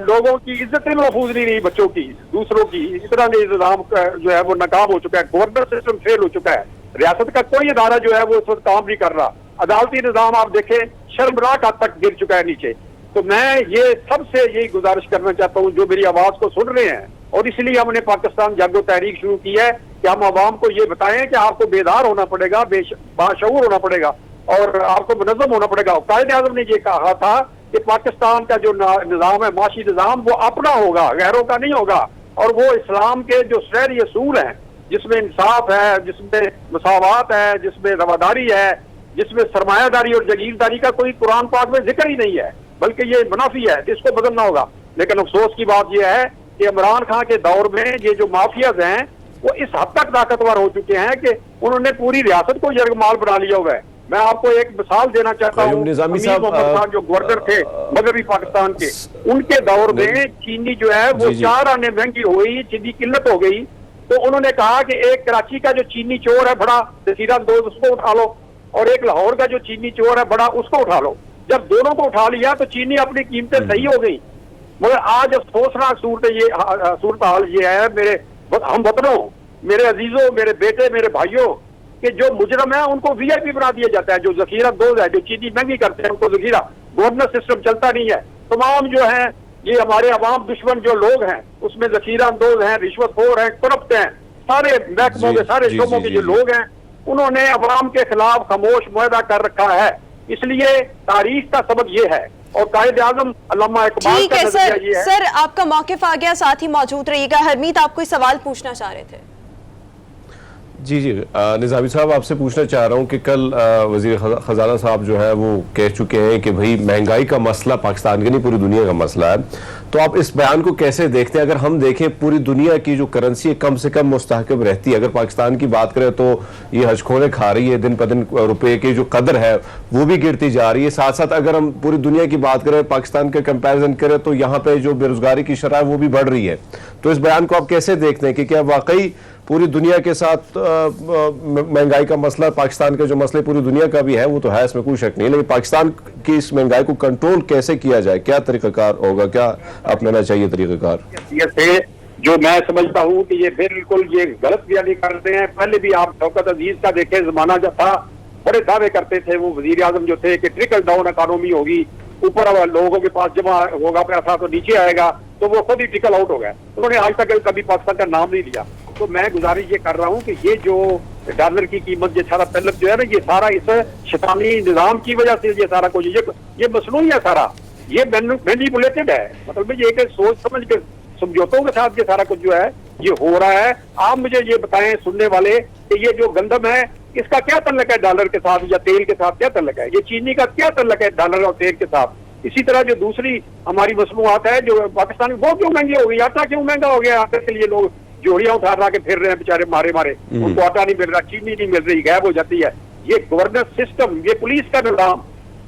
लोगों की इज्जतें महफूज नहीं रही, बच्चों की, दूसरों की, इतना निज़ाम जो है वो नाकाम हो चुका है, गवर्नर सिस्टम फेल हो चुका है, रियासत का कोई इदारा जो है वो इस वक्त काम नहीं कर रहा, अदालती निज़ाम आप देखें शर्मनाक हद तक गिर चुका है नीचे। तो मैं ये सबसे यही गुजारिश करना चाहता हूँ जो मेरी आवाज को सुन रहे हैं, और इसलिए हमने पाकिस्तान जागो तहरीक शुरू की है कि हम आवाम को ये बताएं कि आपको बेदार होना पड़ेगा, बाशऊर होना पड़ेगा और आपको मुनज़्ज़म होना पड़ेगा। कायदे आज़म ने ये कहा था कि पाकिस्तान का जो निज़ाम है, माशी निज़ाम, वो अपना होगा, गैरों का नहीं होगा, और वो इस्लाम के जो शहरी असूल हैं जिसमें इंसाफ है, जिसमें मसावात है, जिसमें रवादारी है, जिसमें सरमायादारी और जगीरदारी का कोई कुरान पाक में जिक्र ही नहीं है, बल्कि ये मुनाफी है, इसको बदलना होगा। लेकिन अफसोस की बात यह है कि इमरान खान के दौर में ये जो माफियाज हैं वो इस हद तक ताकतवर हो चुके हैं कि उन्होंने पूरी रियासत को यरगमाल बना लिया हुआ है। मैं आपको एक मिसाल देना चाहता हूँ, निजामी अमीर मोहम्मद खान जो गवर्नर थे मगरबी पाकिस्तान के, उनके दौर में चीनी जो है वो 4 आने महंगी हो गई, चीनी किल्लत हो गई, तो उन्होंने कहा कि एक कराची का जो चीनी चोर है बड़ा जसीरा अंदोज, उसको उठा लो, और एक लाहौर का जो चीनी चोर है बड़ा, उसको उठा लो। जब दोनों को उठा लिया तो चीनी अपनी कीमतें सही हो गई। मगर आज अफसोसनाक सूरत हाल ये है मेरे हम वतनों, मेरे अजीजों, मेरे बेटे, मेरे भाइयों, कि जो मुजरम है उनको वीआईपी बना दिया जाता है, जो जखीरा अंदोज है, जो चीनी महंगी करते हैं उनको जखीरा, गवर्नर सिस्टम चलता नहीं है। तमाम जो है ये हमारे अवाम दुश्मन जो लोग हैं उसमें जखीरा अंदोज हैं, रिश्वतखोर हैं, करप्ट हैं, सारे महकमों के, सारे शोबों के जो लोग हैं उन्होंने अवाम के खिलाफ खामोश मुआहदा कर रखा है। इसलिए तारीख का सबक ये है और कायदे आज़म अल्लामा इकबाल का नज़रिया ये है। सर आपका मौक़िफ़ आ गया, साथ ही मौजूद रहिएगा। हरमीत, आप कोई सवाल पूछना चाह रहे थे? जी निज़ामी साहब, आपसे पूछना चाह रहा हूँ कि कल वज़ीर ख़ज़ाना साहब जो है वो कह चुके हैं कि भाई महंगाई का मसला पाकिस्तान के नहीं पूरी दुनिया का मसला है, तो आप इस बयान को कैसे देखते हैं? अगर हम देखें पूरी दुनिया की जो करेंसी है कम से कम मुस्तहकम रहती है, अगर पाकिस्तान की बात करें तो ये हजखोरे खा रही है, दिन प दिन रुपये की जो कदर है वो भी गिरती जा रही है। साथ साथ अगर हम पूरी दुनिया की बात करें, पाकिस्तान के कंपेरिजन करें तो यहाँ पे जो बेरोजगारी की शरह है वो भी बढ़ रही है। तो इस बयान को आप कैसे देखते हैं कि क्या वाकई पूरी दुनिया के साथ महंगाई का मसला, पाकिस्तान के जो मसले पूरी दुनिया का भी है वो तो है, इसमें कोई शक नहीं, लेकिन पाकिस्तान की इस महंगाई को कंट्रोल कैसे किया जाए, क्या तरीकाकार होगा, क्या अपनाना चाहिए तरीकाकार? ये जो मैं समझता हूँ कि ये बिल्कुल ये गलत बयानी करते हैं। पहले भी आप शौकत अजीज का देखें, जमाना जब था बड़े दावे करते थे वो वजीर आजम जो थे कि ट्रिकल डाउन इकोनॉमी होगी, ऊपर लोगों के पास जमा होगा पैसा तो नीचे आएगा, तो वो खुद ही ट्रिकल आउट हो गया। उन्होंने आज तक कभी पाकिस्तान का नाम नहीं लिया। तो मैं गुजारिश ये कर रहा हूँ कि ये जो डॉलर की कीमत, ये सारा तलब जो है ना, ये सारा इस शैतानी निजाम की वजह से ये सारा कुछ ये मसनूई है, सारा ये मैनिपुलेटेड है। मतलब ये कि सोच समझ के समझौतों के साथ ये सारा कुछ जो है ये हो रहा है। आप मुझे ये बताएं सुनने वाले कि ये जो गंदम है इसका क्या तल्लक है डॉलर के साथ, या तेल के साथ क्या तल्लक है? ये चीनी का क्या तल्लक है डॉलर और तेल के साथ? इसी तरह जो दूसरी हमारी मसनूआत है जो पाकिस्तान में, वो क्यों महंगी हो गई? आटा क्यों महंगा हो गया? आटे के लिए लोग जोड़ियां उठा के फिर रहे हैं बेचारे मारे मारे, उनको आटा नहीं मिल रहा, चीनी नहीं मिल रही, गायब हो जाती है। ये गवर्नेंस सिस्टम, ये पुलिस का निजाम,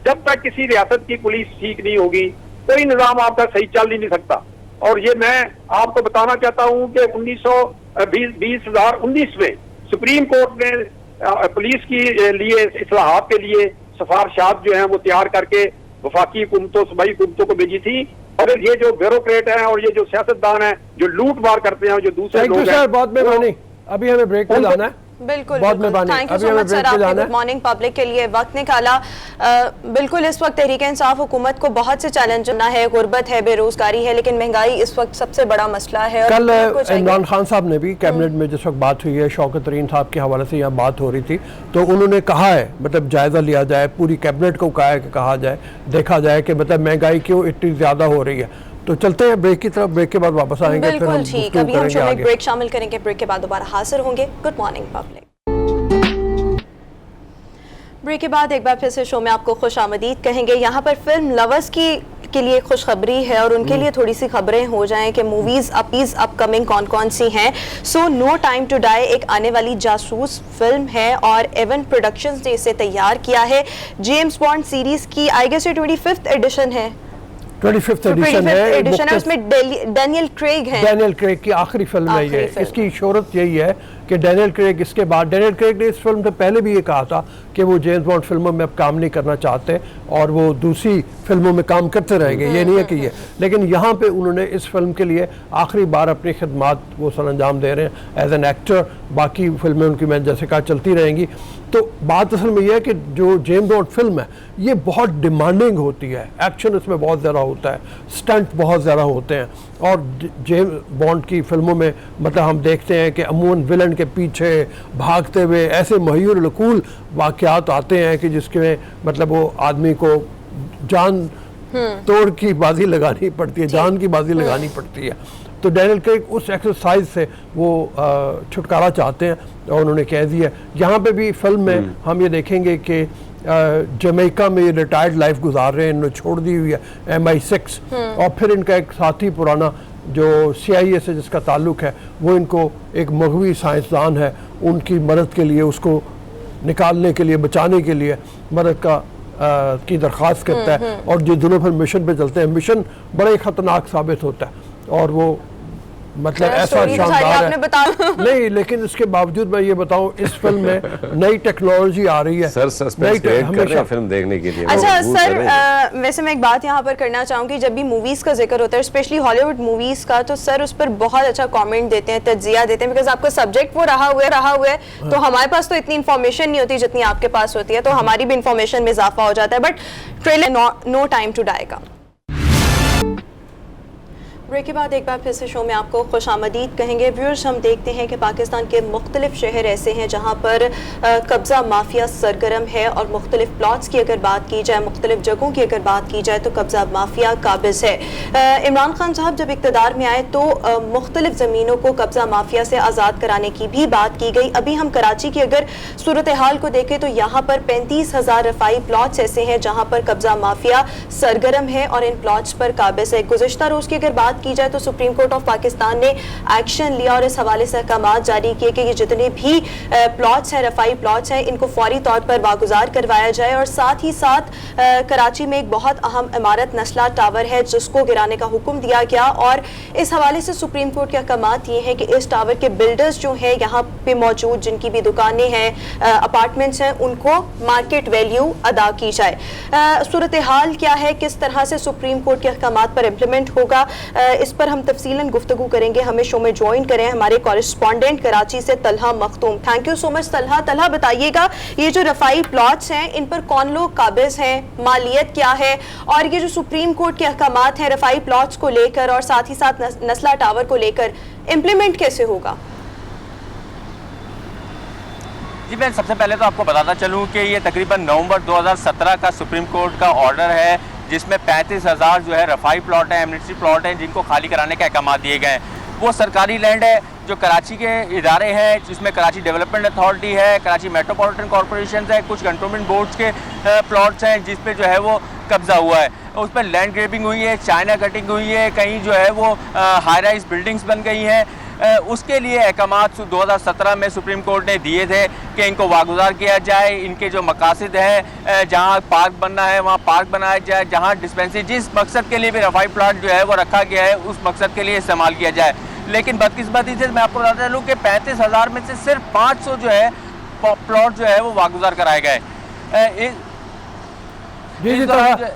जब तक किसी रियासत की पुलिस ठीक नहीं होगी कोई निजाम आपका सही चल ही नहीं सकता। और ये मैं आपको बताना चाहता हूं कि 2019 में सुप्रीम कोर्ट ने पुलिस की लिए इस्लाहात के लिए सिफारिशात जो हैं वो तैयार करके वफाकी हुकूमतों सूबाई हुकूमतों को भेजी थी। और ये जो ब्यूरोक्रेट हैं और ये जो सियासतदान हैं जो लूट मार करते हैं, जो दूसरे लोग हैं, बहुत मेहरबानी, अभी हमें ब्रेक पे जाना है। बिल्कुल, बहुत मेहरबानी, थैंक यू अभी सो हमें मच सर, ब्रेक पे आपने जाना गुड मॉर्निंग पब्लिक के लिए वक्त निकाला। बिल्कुल इस वक्त तहरीक इंसाफ हुकूमत को बहुत से चैलेंज ना है, गुर्बत है, बेरोजगारी है, लेकिन महंगाई इस वक्त सबसे बड़ा मसला है। और कल इमरान खान साहब ने भी कैबिनेट में जिस वक्त बात हुई है, शौकत तरीन साहब के हवाले से यहाँ बात हो रही थी, तो उन्होंने कहा है मतलब जायजा लिया जाए, पूरी कैबिनेट को कहा जाए, देखा जाए कि मतलब महंगाई क्यों इतनी ज्यादा हो रही है। तो चलते हैं ब्रेक की तरफ, ब्रेक के बाद वापस आएंगे। बिल्कुल ठीक, अभी हम शो में ब्रेक शामिल करेंगे, ब्रेक के बाद दोबारा हाजिर होंगे। Good morning public. ब्रेक के बाद एक बार फिर से शो में आपको खुश आमदीद कहेंगे। यहाँ पर फिल्म लवर्स के लिए खुशखबरी है और उनके लिए थोड़ी सी खबरें हो जाएं कि मूवीज अपकमिंग कौन कौन सी हैं। So no time to die एक आने वाली जासूस फिल्म है और एवन प्रोडक्शंस ने इसे तैयार किया है। जेम्स बॉन्ड सीरीज की आई गेस 25th एडिशन है, 25th एडिशन है, उसमें डैनियल क्रेग है। डैनियल क्रेग की आखिरी फिल्म है ये। इसकी शोहरत यही है कि डैनियल क्रेग, इसके बाद डैनियल क्रेग ने इस फिल्म से पहले भी ये कहा था कि वो जेम्स बॉन्ड फिल्मों में अब काम नहीं करना चाहते और वो दूसरी फिल्मों में काम करते रहेंगे, ये नहीं है कि ये, लेकिन यहाँ पे उन्होंने इस फिल्म के लिए आखिरी बार अपनी खिदमात वो सरअंजाम दे रहे हैं एज एन एक्टर। बाकी फिल्में उनकी मैं जैसे कहा चलती रहेंगी। तो बात असल में यह है कि जो जेम्स बॉन्ड फिल्म है ये बहुत डिमांडिंग होती है, एक्शन इसमें बहुत ज़्यादा होता है, स्टंट बहुत ज़्यादा होते हैं और जेम्स बॉन्ड की फिल्मों में मतलब हम देखते हैं कि अमूमन विलन के पीछे भागते हुए ऐसे मयूर वाक़यात आते हैं कि जिसके मतलब वो आदमी को जान तोड़ की बाजी लगानी पड़ती है, जान की बाजी लगानी पड़ती है। तो डैनियल क्रेग उस एक्सरसाइज से वो छुटकारा चाहते हैं और उन्होंने कह दिया। यहाँ पे भी फिल्म में हम ये देखेंगे कि जमैका में ये रिटायर्ड लाइफ गुजार रहे हैं, इन्होंने छोड़ दी हुई है MI6 और फिर इनका एक साथी पुराना जो CIA से जिसका ताल्लुक है वो इनको एक मगवी साइंसदान है, उनकी मदद के लिए, उसको निकालने के लिए, बचाने के लिए मदद की दरख्वास्त करता है और जो दोनों फिर मिशन पे चलते हैं। मिशन बड़ा ही ख़तरनाक साबित होता है और वो मतलब ऐसा शानदार है नहीं, लेकिन इसके बावजूद मैं ये बताऊं इस फिल्म में नई टेक्नोलॉजी आ रही है। सर सस्पेंस क्रिएट कर रहे हैं फिल्म देखने के लिए। अच्छा सर, वैसे मैं एक बात यहाँ पर करना चाहूँगी, जब भी मूवीज का जिक्र होता है स्पेशली हॉलीवुड मूवीज का, तो सर उस पर बहुत अच्छा कमेंट देते हैं, तज्जिया देते हैं, बिकॉज आपका सब्जेक्ट वो रहा हुआ है तो हमारे पास तो इतनी इन्फॉर्मेशन नहीं होती जितनी आपके पास होती है, तो हमारी भी इन्फॉर्मेशन में इजाफा हो जाता है। But trailer no time to die का ब्रेक के बाद एक बार फिर से शो में आपको खुश आमदीद कहेंगे। व्यूअर्स, हम देखते हैं कि पाकिस्तान के मुख्तलिफ शहर ऐसे हैं जहाँ पर कब्ज़ा माफिया सरगर्म है और मुख्तलिफ प्लॉट्स की अगर बात की जाए, मुख्तलिफ जगहों की अगर बात की जाए तो कब्ज़ा माफिया काबिज़ है। इमरान खान साहब जब इक़्तिदार में आए तो मुख्तलिफ ज़मीनों को कब्ज़ा माफिया से आज़ाद कराने की भी बात की गई। अभी हम कराची की अगर सूरत हाल को देखें तो यहाँ पर 35,000 रफ़ाई प्लॉट्स ऐसे हैं जहाँ पर कब्ज़ा माफिया सरगर्म है और इन प्लॉट्स पर काबिज़ है। गुज़िश्ता रोज़ की अगर बात की जाए तो सुप्रीम कोर्ट ऑफ पाकिस्तान ने एक्शन लिया और इस हवाले से अहकामात जारी किए कि ये जितने भी प्लॉट्स हैं, रफाई प्लॉट्स हैं, इनको फौरी तौर पर वागुजार करवाया जाए। और साथ ही साथ कराची में एक बहुत अहम इमारत नस्ला टावर है जिसको गिराने का हुक्म दिया गया और इस हवाले से सुप्रीम कोर्ट के अहकामात ये हैं कि इस टावर के बिल्डर्स जो हैं यहाँ पे मौजूद, जिनकी भी दुकानें हैं, अपार्टमेंट्स हैं, उनको मार्केट वैल्यू अदा की जाए। सूरत हाल क्या है, किस तरह से सुप्रीम कोर्ट के अहकामात पर इम्प्लीमेंट होगा, इस पर हम तफसीलन गुफ्तगू करेंगे। हमें शो में ज्वाइन करें हमारे कॉरेस्पॉन्डेंट कराची से Talha मखतूम। Thank you so much Talha. Talha, बताइएगा ये जो रफाई प्लॉट्स हैं इन पर कौन लोग काबिज हैं, मालियत क्या है और ये जो सुप्रीम कोर्ट के अहकामात हैं रफाई प्लॉट्स को लेकर और साथ ही साथ नस्ला टावर को लेकर इम्प्लीमेंट कैसे होगा? जी, मैं सबसे पहले तो आपको बताता चलूं कि ये तकरीबन नवंबर 2017 का सुप्रीम कोर्ट का ऑर्डर है जिसमें 35,000 जो है रफाई प्लॉट हैं, एमनेस्टी प्लॉट हैं, जिनको खाली कराने के अहकाम दिए गए हैं। वो सरकारी लैंड है जो कराची के इदारे हैं, जिसमें कराची डेवलपमेंट अथॉरिटी है, कराची मेट्रोपॉलिटन कॉरपोरेशन है, कुछ कंटोनमेंट बोर्ड्स के प्लॉट्स हैं जिस पे जो है वो कब्जा हुआ है। उस पर लैंड ग्रेबिंग हुई है, चाइना कटिंग हुई है, कहीं जो है वो हाई राइज बिल्डिंग्स बन गई हैं। उसके लिए अहकाम 2017 में सुप्रीम कोर्ट ने दिए थे कि इनको वागुजार किया जाए, इनके जो मकासद है जहाँ पार्क बनना है वहाँ पार्क बनाया जाए, जहाँ डिस्पेंसरी जिस मकसद के लिए भी रफाई प्लाट जो है वो रखा गया है उस मकसद के लिए इस्तेमाल किया जाए। लेकिन बदकिस्मती से मैं आपको बताता चलूँ कि 35,000 में से सिर्फ 500 जो है प्लॉट जो है वो वागुजार कराए गए।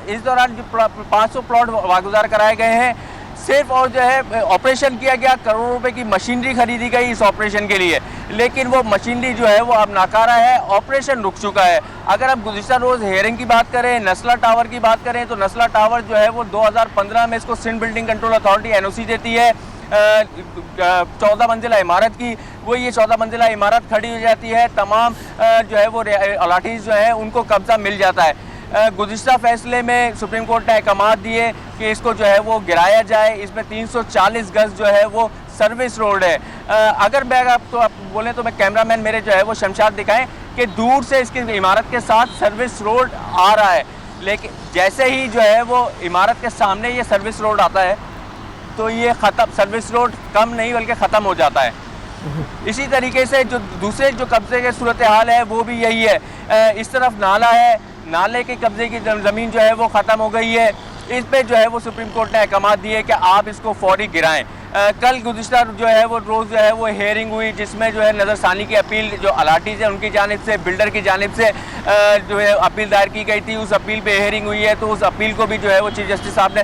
इस दौरान जो 500 प्लॉट वागुजार कराए गए हैं सिर्फ, और जो है ऑपरेशन किया गया, करोड़ों रुपए की मशीनरी खरीदी गई इस ऑपरेशन के लिए, लेकिन वो मशीनरी जो है वो अब नाकारा है, ऑपरेशन रुक चुका है। अगर हम गुज़िश्ता रोज़ हेयरिंग की बात करें, नस्ला टावर की बात करें, तो नस्ला टावर जो है वो 2015 में इसको Sindh building control authority NOC देती है 14 मंजिला इमारत की। वो ये 14 मंजिला इमारत खड़ी हो जाती है, तमाम जो है वो अलाटीज़ जो है उनको कब्जा मिल जाता है। गुज़िश्ता फैसले में सुप्रीम कोर्ट ने अहकाम दिए कि इसको जो है वो गिराया जाए। इसमें 340 गज जो है वो सर्विस रोड है। अगर मैं आपको आप बोलें तो मैं कैमरामैन मेरे जो है वो शमशाद दिखाएं कि दूर से इसकी इमारत के साथ सर्विस रोड आ रहा है, लेकिन जैसे ही जो है वो इमारत के सामने ये सर्विस रोड आता है तो ये ख़त्म, सर्विस रोड कम नहीं बल्कि ख़त्म हो जाता है। इसी तरीके से जो दूसरे जो कब्जे के सूरत हाल है वो भी यही है। इस तरफ नाला है, नाले के कब्जे की ज़मीन जो है वो ख़त्म हो गई है। इस पे जो है वो सुप्रीम कोर्ट ने अहकाम दिए कि आप इसको फौरी गिराएं। कल गुज़िश्ता जो है वो रोज़ जो है वो हेयरिंग हुई, जिसमें जो है नज़रसानी की अपील जो अलाटीज़ है उनकी जानिब से, बिल्डर की जानिब से जो है अपील दायर की गई थी। उस अपील पे हेयरिंग हुई है, तो उस अपील को भी जो है वो चीफ जस्टिस साहब ने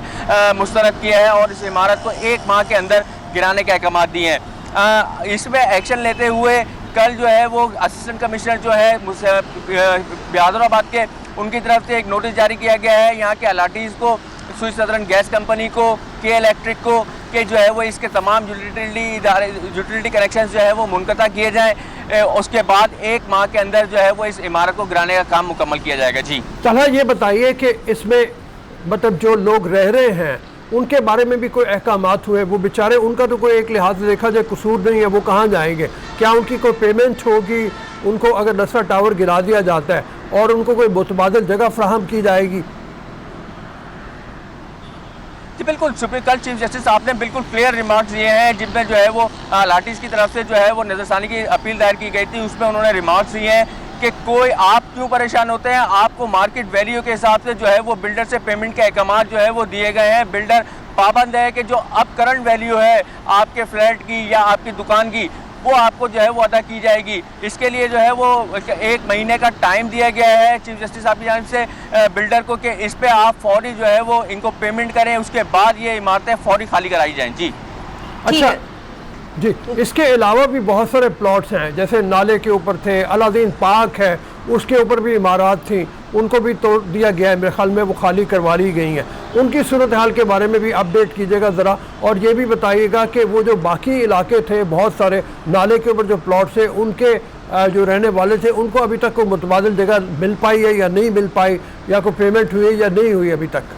मुस्तरद किया है और इस इमारत को 1 माह के अंदर गिराने के अहकाम दिए हैं। इसमें एक्शन लेते हुए कल जो है वो असिस्टेंट कमिश्नर जो है बहादुराबाद के, उनकी तरफ से एक नोटिस जारी किया गया है यहाँ के अलाटीज़ को, स्विस सदर्न गैस कंपनी को, के इलेक्ट्रिक को, कि जो है वो इसके तमाम यूटिलिटी कनेक्शन जो है वो मुनक़ता किए जाएँ। उसके बाद 1 माह के अंदर जो है वो इस इमारत को गिराने का काम मुकम्मल किया जाएगा। जी चला, ये बताइए कि इसमें मतलब जो लोग रह रहे हैं उनके बारे में भी कोई अहकामात हुए? वो बेचारे, उनका तो कोई एक लिहाज से देखा जाए कसूर नहीं है, वो कहाँ जाएंगे? क्या उनकी कोई पेमेंट होगी उनको अगर नस्ला टावर गिरा दिया जाता है, और उनको कोई मुतबादिल जगह फ्राहम की जाएगी? जी बिल्कुल, कल चीफ जस्टिस साहब ने बिल्कुल क्लियर रिमार्क्स दिए हैं, जिनमें जो है वो लाटीज़ की तरफ से जो है वो नज़रसानी की अपील दायर की गई थी। उसमें उन्होंने रिमार्क्स दिए हैं कि कोई, आप क्यों परेशान होते हैं, आपको मार्केट वैल्यू के हिसाब से जो है वो बिल्डर से पेमेंट के अहकाम जो है वो दिए गए हैं। बिल्डर पाबंद है कि जो अब करंट वैल्यू है आपके फ्लैट की या आपकी दुकान की, वो आपको जो है वो अदा की जाएगी। इसके लिए जो है वो 1 महीने का टाइम दिया गया है चीफ जस्टिस साहब की जानिब से बिल्डर को कि इस पे आप फौरी जो है वो इनको पेमेंट करें, उसके बाद ये इमारतें फौरी खाली कराई जाएँ। जी अच्छा जी, इसके अलावा भी बहुत सारे प्लॉट्स हैं, जैसे नाले के ऊपर थे, अलादीन पार्क है, उसके ऊपर भी इमारत थी, उनको भी तोड़ दिया गया है। मेरे ख्याल में वो खाली करवा ली गई हैं। उनकी सूरत हाल के बारे में भी अपडेट कीजिएगा ज़रा, और ये भी बताइएगा कि वो जो बाकी इलाके थे, बहुत सारे नाले के ऊपर जो प्लॉट्स थे, उनके जो रहने वाले थे, उनको अभी तक कोई मुतबादिल जगह मिल पाई है या नहीं मिल पाई, या कोई पेमेंट हुई या नहीं हुई अभी तक?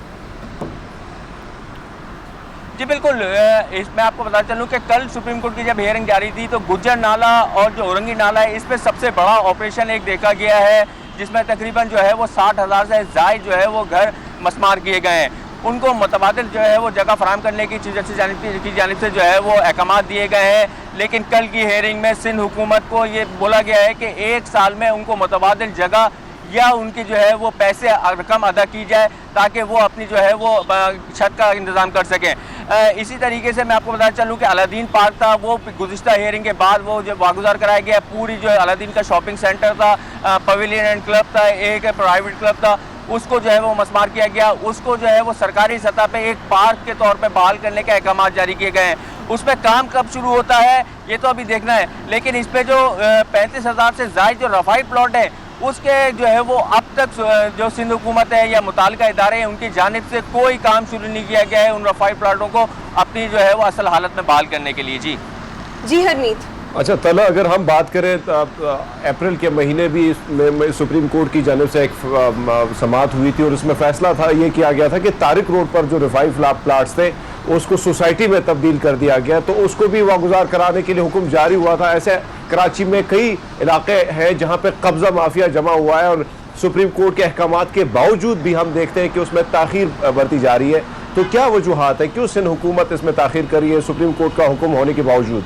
जी बिल्कुल, मैं आपको बता चलूँ कि कल सुप्रीम कोर्ट की जब हेयरिंग जारी थी तो गुज्जर नाला और जो औरंगी नाला है, इस पर सबसे बड़ा ऑपरेशन एक देखा गया है, जिसमें तकरीबन जो है वो 60,000 से ज़ायद जो है वो घर मस्मार किए गए हैं। उनको मुतबादिल जो है वो जगह फराहम करने की चीज़ की जानिब से जो है वो अहकाम दिए गए हैं। लेकिन कल की हेयरिंग में सिंध हुकूमत को ये बोला गया है कि 1 साल में उनको मुतबादिल जगह या उनकी जो है वो पैसे रकम अदा की जाए, ताकि वो अपनी जो है वो छत का इंतज़ाम कर सकें। इसी तरीके से मैं आपको बता चलूँ कि अलादीन पार्क था, वो गुज़िश्ता हेयरिंग के बाद वो जो वागुजार कराया गया। पूरी जो है अलादीन का शॉपिंग सेंटर था, पवेलियन एंड क्लब था, एक प्राइवेट क्लब था, उसको जो है वो मस्मार किया गया। उसको जो है वो सरकारी सतह पे एक पार्क के तौर पे बहाल करने के अहकाम जारी किए गए हैं। उस पर काम कब शुरू होता है ये तो अभी देखना है, लेकिन इस पर जो 35,000 से ज़ायद जो रफाई प्लॉट है, उसके जो है वो अब तक जो सिंध हुकूमत है या मुतालिका इदारे हैं, उनकी जानिब से कोई काम शुरू नहीं किया गया है उन रफाई प्लाटों को अपनी जो है वो असल हालत में बहाल करने के लिए। जी हरमीत। अच्छा तला, अगर हम बात करें अप्रैल के महीने भी सुप्रीम कोर्ट की जानिब से एक समाअत हुई थी, और उसमें फैसला था, ये किया गया था कि तारिक रोड पर जो रफाई प्लाट्स थे उसको सोसाइटी में तब्दील कर दिया गया, तो उसको भी वागुजार कराने के लिए हुक्म जारी हुआ था। ऐसे कराची में कई इलाके हैं जहाँ पे कब्जा माफिया जमा हुआ है, और सुप्रीम कोर्ट के अहकामात के बावजूद भी हम देखते हैं कि उसमें ताखीर बरती जा रही है। तो क्या वजूहात है, क्यों सिंध हुकूमत इसमें ताखीर करी है सुप्रीम कोर्ट का हुक्म होने के बावजूद?